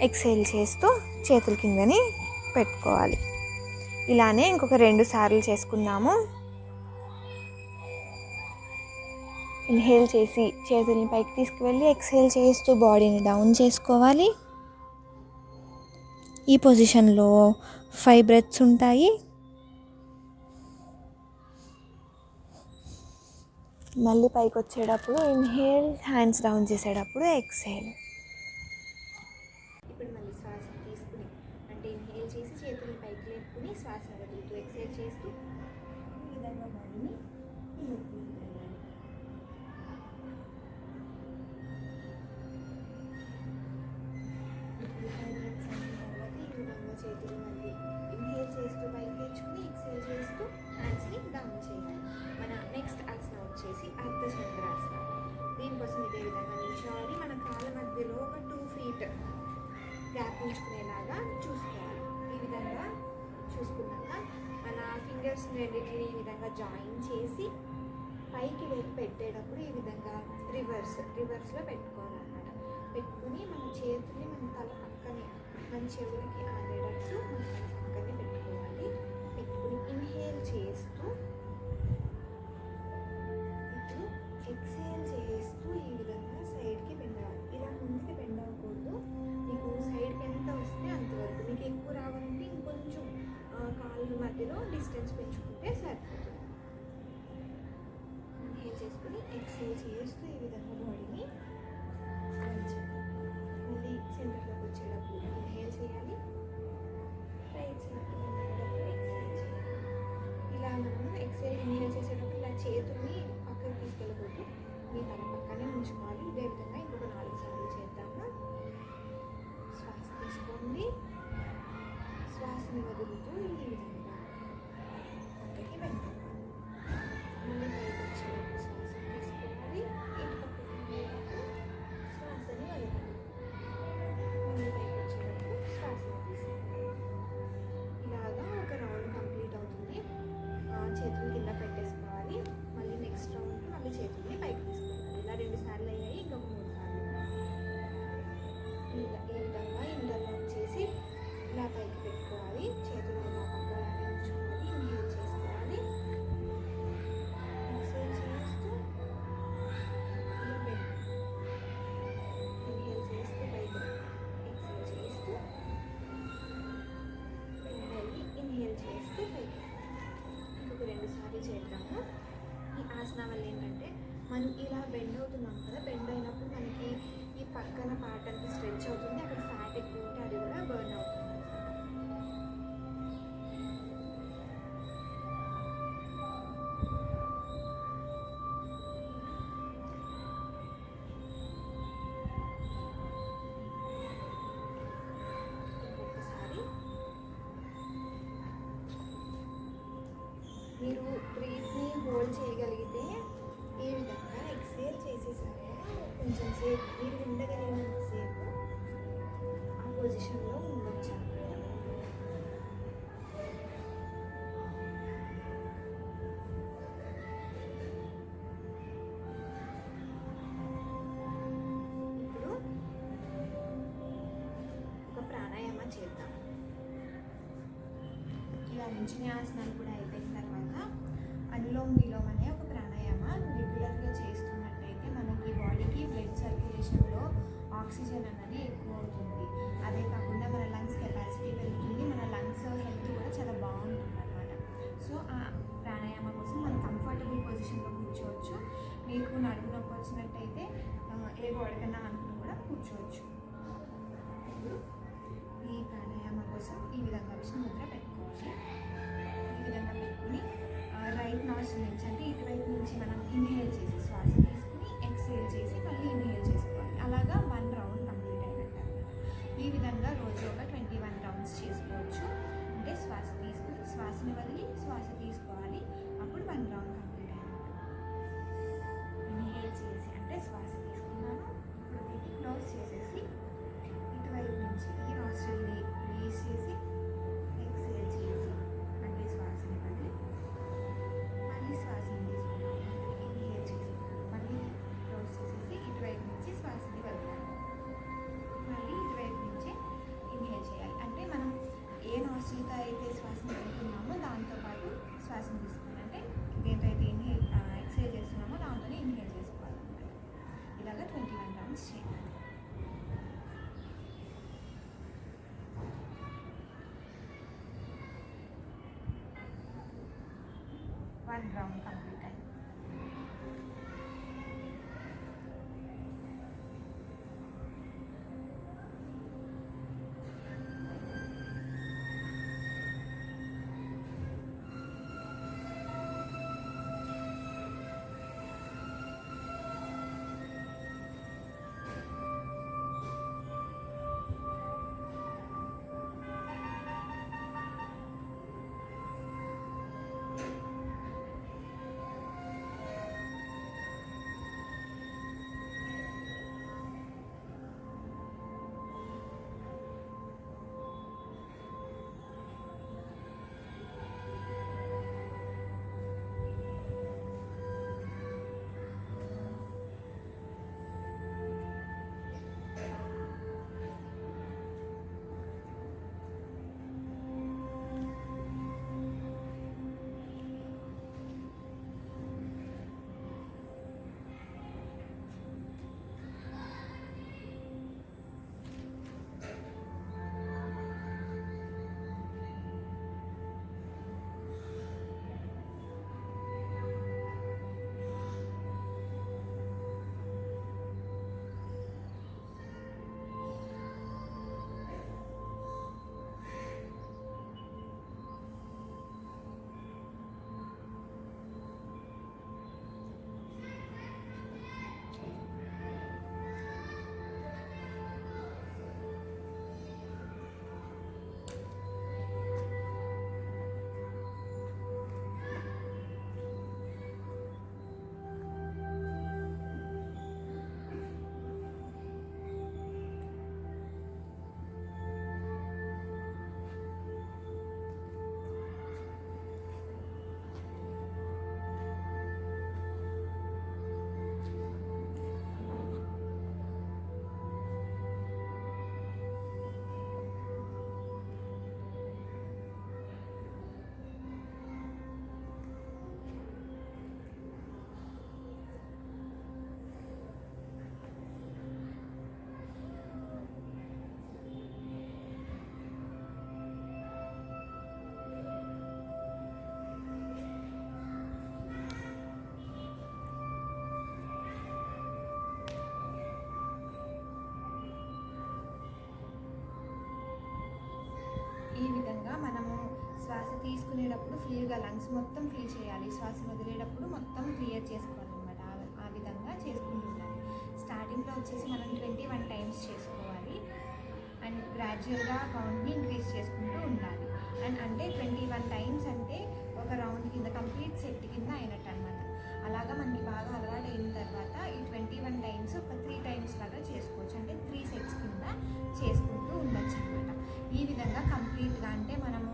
ఎక్స్హేల్ చేస్తూ చేతుల కిందని పెట్టుకోవాలి. ఇలానే ఇంకొక 2 సార్లు చేసుకుందాము. ఇన్హేల్ చేసి చేతుల్ని పైకి తీసుకువెళ్ళి ఎక్స్హేల్ చేస్తూ బాడీని డౌన్ చేసుకోవాలి. ఈ పొజిషన్లో 5 breaths ఉంటాయి. మళ్ళీ పైకి వచ్చేటప్పుడు ఇన్హేల్, హ్యాండ్స్ డౌన్ చేసేటప్పుడు ఎక్స్హేల్. ఇప్పుడు మళ్ళీ శ్వాస తీసుకుని అంటే ఇన్హేల్ చేసి చేతుల్ని పైకి లేపుకుని శ్వాస వదులుతూ ఎక్స్హేల్ చేస్తూ ఈ విధంగా బాడీని చేతులు మళ్ళీ ఇన్హేల్ చేస్తూ పైకి తెచ్చుకుని ఎక్స్హేల్ చేస్తూ హ్యాండ్స్ని డౌన్ చేయాలి. మన నెక్స్ట్ ఆసన వచ్చేసి అర్ధచంద్రాసన. దీనికోసం ఇదే విధంగా నిల్చోవాలి. మన కాళ్ళ మధ్యలో ఒక 2 feet గ్యాప్ ఉంచుకునేలాగా చూసుకోవాలి. ఈ విధంగా చూసుకున్నాక మన ఫింగర్స్ రెండింటిని ఈ విధంగా జాయిన్ చేసి పైకి పెట్టేటప్పుడు ఈ విధంగా రివర్స్లో పెట్టుకోవాలన్నమాట. పెట్టుకుని మన చేతుల్ని మన తల పక్కనే మన చెవులకి ఆడేటట్టు మన తల పక్కనే పెట్టుకోవాలి. పెట్టుకుని ఇన్హేల్ చేస్తూ ఇప్పుడు ఎక్స్హేల్ చేస్తూ ఈ విధంగా సైడ్కి బెండ్ అవ్వాలి. ఇలా ముందుకి బెండ్ అవ్వకూడదు. మీకు సైడ్కి ఎంత వస్తే అంతవరకు. మీకు ఎక్కువ రావాలంటే ఇంకొంచెం కాళ్ళ మధ్యలో డిస్టెన్స్ పెంచుకుంటే సరిపోతుంది. ఇన్హేల్ చేసుకుని ఎక్స్హేల్ చేస్తూ ఈ విధంగా బాడీని మళ్ళీ సెంటర్లోకి వచ్చేటప్పుడు ఇన్హేల్ చేయాలి. రైట్ సైడ్ ఎక్స్హేల్ చేయాలి. ఇలా మనము మనం ఇలా బెండ్ అవుతున్నాం కదా, బెండ్ అయినప్పుడు మనకి ఈ పక్కన పార్ట్ అంతా స్ట్రెచ్ అవుతుంది, అక్కడ ఫ్యాట్ ఎక్కువ ఉంటే అది కూడా బర్న్ అవుతుంది. మీరు బ్రీత్ని హోల్డ్ చేయగలిగితే ఈ విధంగా ఎక్సేల్ చేసేసారు కొంచెం సేపు మీరు ఉండగలిగినంత సేపు ఆ పొజిషన్లో ఉండొచ్చు అన్నమాట. ఇప్పుడు ఒక ప్రాణాయామ చేద్దాం. ఇలా నించునే ఆసనాలు కూడా అయిపోయిన తర్వాత అనులోమ్ విలోమ్ అనే ఒక ప్రాణాయామ రెగ్యులర్గా చేస్తున్నట్టయితే మనకి బాడీకి బ్లడ్ సర్క్యులేషన్లో ఆక్సిజన్ అన్నది ఎక్కువ అవుతుంది. అదే కాకుండా మన లంగ్స్ కెపాసిటీ పెరుగుతుంది, మన లంగ్స్ హెల్త్ కూడా చాలా బాగుంటుంది అన్నమాట. సో ఆ ప్రాణాయామ కోసం మనం కంఫర్టబుల్ పొజిషన్లో కూర్చోవచ్చు. మీకు నడుము నొప్పి వచ్చినట్టయితే ఏ గోడకన్నా అనుకుని కూడా కూర్చోవచ్చు. ఇప్పుడు ఈ ప్రాణాయామ కోసం ఈ విధంగా విష్ణు ముద్ర పెట్టుకోవాలి. ఈ విధంగా పెట్టుకుని రైట్ నాస్ట్రిల్ నుంచి అంటే ఇటువైపు నుంచి మనం ఇన్హేల్ చేసి శ్వాస తీసుకుని ఎక్స్హేల్ చేసి మళ్ళీ ఇన్హేల్ చేసుకోవాలి. అలాగా 1 రౌండ్ కంప్లీట్ అయినట్టు అన్నమాట. ఈ విధంగా రోజు ఒక 21 రౌండ్స్ చేసుకోవచ్చు. అంటే శ్వాస తీసుకుని శ్వాసని వదిలి శ్వాస తీసుకోవాలి, అప్పుడు 1 రౌండ్ కంప్లీట్ అయినట్టు. ఇన్హేల్ చేసి అంటే శ్వాస తీసుకున్నాను, ఇప్పుడు దీన్ని క్లోజ్ చేసేసి ఇటువైపు నుంచి ఈ నాస్ట్రిల్ని రిలీజ్ చేసి ఎక్స్హేల్ చేసి అంటే శ్వాసని వదిలి మళ్ళీ శ్వాసని తీసుకున్నాను, ఇన్హేల్ చేసుకున్నాను, మళ్ళీ క్లోజ్ చేసేసి ఇటువైపు నుంచి శ్వాసని వదిలాను, మళ్ళీ ఇటువైపు నుంచి ఇన్హేల్ చేయాలి. అంటే మనం ఏ నాస్ట్రిల్తో అయితే శ్వాసని వదులుతున్నామో దాంతోపాటు శ్వాసని తీసుకోవాలి. అంటే దేంతో అయితే ఎక్స్హేల్ చేస్తున్నామో దాంతోనే ఇన్హేల్ చేసుకోవాలన్నమాట. ఇలాగా 21 రౌండ్స్ చేయాలి. వన్ రౌండ్ కంప్లీట్ అయింది. తీసుకునేటప్పుడు ఫుల్గా లంగ్స్ మొత్తం ఫిల్ చేయాలి, శ్వాస వదిలేటప్పుడు మొత్తం క్లియర్ చేసుకోవాలన్నమాట. ఆ విధంగా చేసుకుంటూ ఉండాలి. స్టార్టింగ్లో వచ్చేసి మనం 21 టైమ్స్ చేసుకోవాలి అండ్ గ్రాడ్యువల్గా కౌంట్ని ఇంక్రీజ్ చేసుకుంటూ ఉండాలి. అండ్ అంటే 21 టైమ్స్ అంటే ఒక రౌండ్ కింద కంప్లీట్ సెట్ కింద అయినట్టు అనమాట. అలాగా మనకి బాగా అలవాటు అయిన తర్వాత ఈ 21 టైమ్స్ ఒక 3 టైమ్స్ లాగా చేసుకోవచ్చు, అంటే 3 సెట్స్ కింద చేసుకుంటూ ఉండొచ్చు అనమాట. ఈ విధంగా కంప్లీట్గా అంటే మనము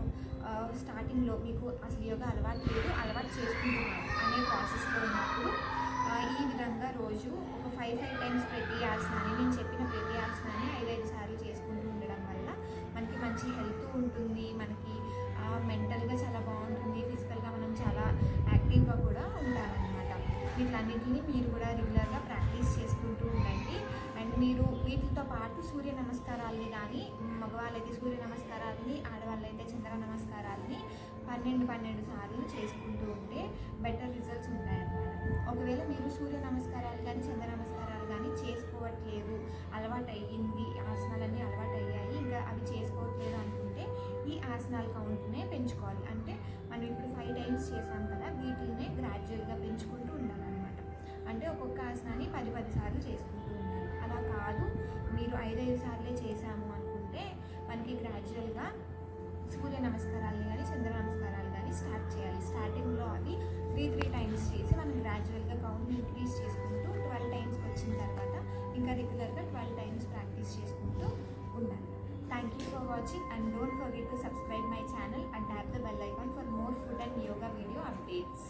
స్టార్టింగ్లో మీకు అసలు యోగా అలవాటు లేదు, అలవాటు చేసుకుంటున్నాను అనే ప్రాసెస్లో ఉన్నప్పుడు ఈ విధంగా రోజు ఒక 5 టైమ్స్ ప్రతి ఆసనాన్ని, నేను చెప్పిన ప్రతి ఆసనాన్ని 5 సార్లు చేసుకుంటూ ఉండడం వల్ల మనకి మంచి హెల్త్ ఉంటుంది, మనకి మెంటల్గా చాలా బాగుంటుంది, ఫిజికల్గా మనం చాలా యాక్టివ్గా కూడా ఉంటామన్నమాట. వీటన్నిటిని మీరు కూడా రెగ్యులర్గా ప్రాక్టీస్ చేసుకుంటూ ఉండండి. అండ్ మీరు వీటితో పాటు సూర్య నమస్కారాలని కానీ, మగవాళ్ళైతే సూర్య నమస్కారాలని, ఆడవాళ్ళైతే చంద్ర నమస్కారాలని 12 సార్లు చేసుకుంటూ ఉంటే బెటర్ రిజల్ట్స్ ఉంటాయన్నమాట. ఒకవేళ మీరు సూర్య నమస్కారాలు కానీ చంద్ర నమస్కారాలు కానీ చేసుకోవట్లేదు, అలవాటు అయ్యింది, ఆసనాలన్నీ అలవాటు అయ్యాయి, ఇంకా అవి చేసుకోవట్లేదు అనుకుంటే ఈ ఆసనాల కౌంట్నే పెంచుకోవాలి. అంటే మనం ఇప్పుడు 5 టైమ్స్ చేసాం కదా, వీటినే గ్రాడ్యువల్గా పెంచుకుంటూ ఉండాలన్నమాట. అంటే ఒక్కొక్క ఆసనాన్ని 10 సార్లు చేసుకుంటూ ఉండాలి. అలా కాదు, మీరు 5 సార్లే చేసాము అనుకుంటే మనకి గ్రాడ్యువల్గా సూర్య నమస్కారాలని కానీ చంద్ర నమస్కారాలు కానీ స్టార్ట్ చేయాలి. స్టార్టింగ్లో అవి 3 టైమ్స్ చేసి మనం గ్రాడ్యువల్గా కౌంట్ని ఇంక్రీజ్ చేసుకుంటూ 12 టైమ్స్కి వచ్చిన తర్వాత ఇంకా రెగ్యులర్గా 12 టైమ్స్ ప్రాక్టీస్ చేసుకుంటూ ఉండాలి. Thank you for watching and don't forget to subscribe my channel and tap the bell icon for more food and yoga video updates.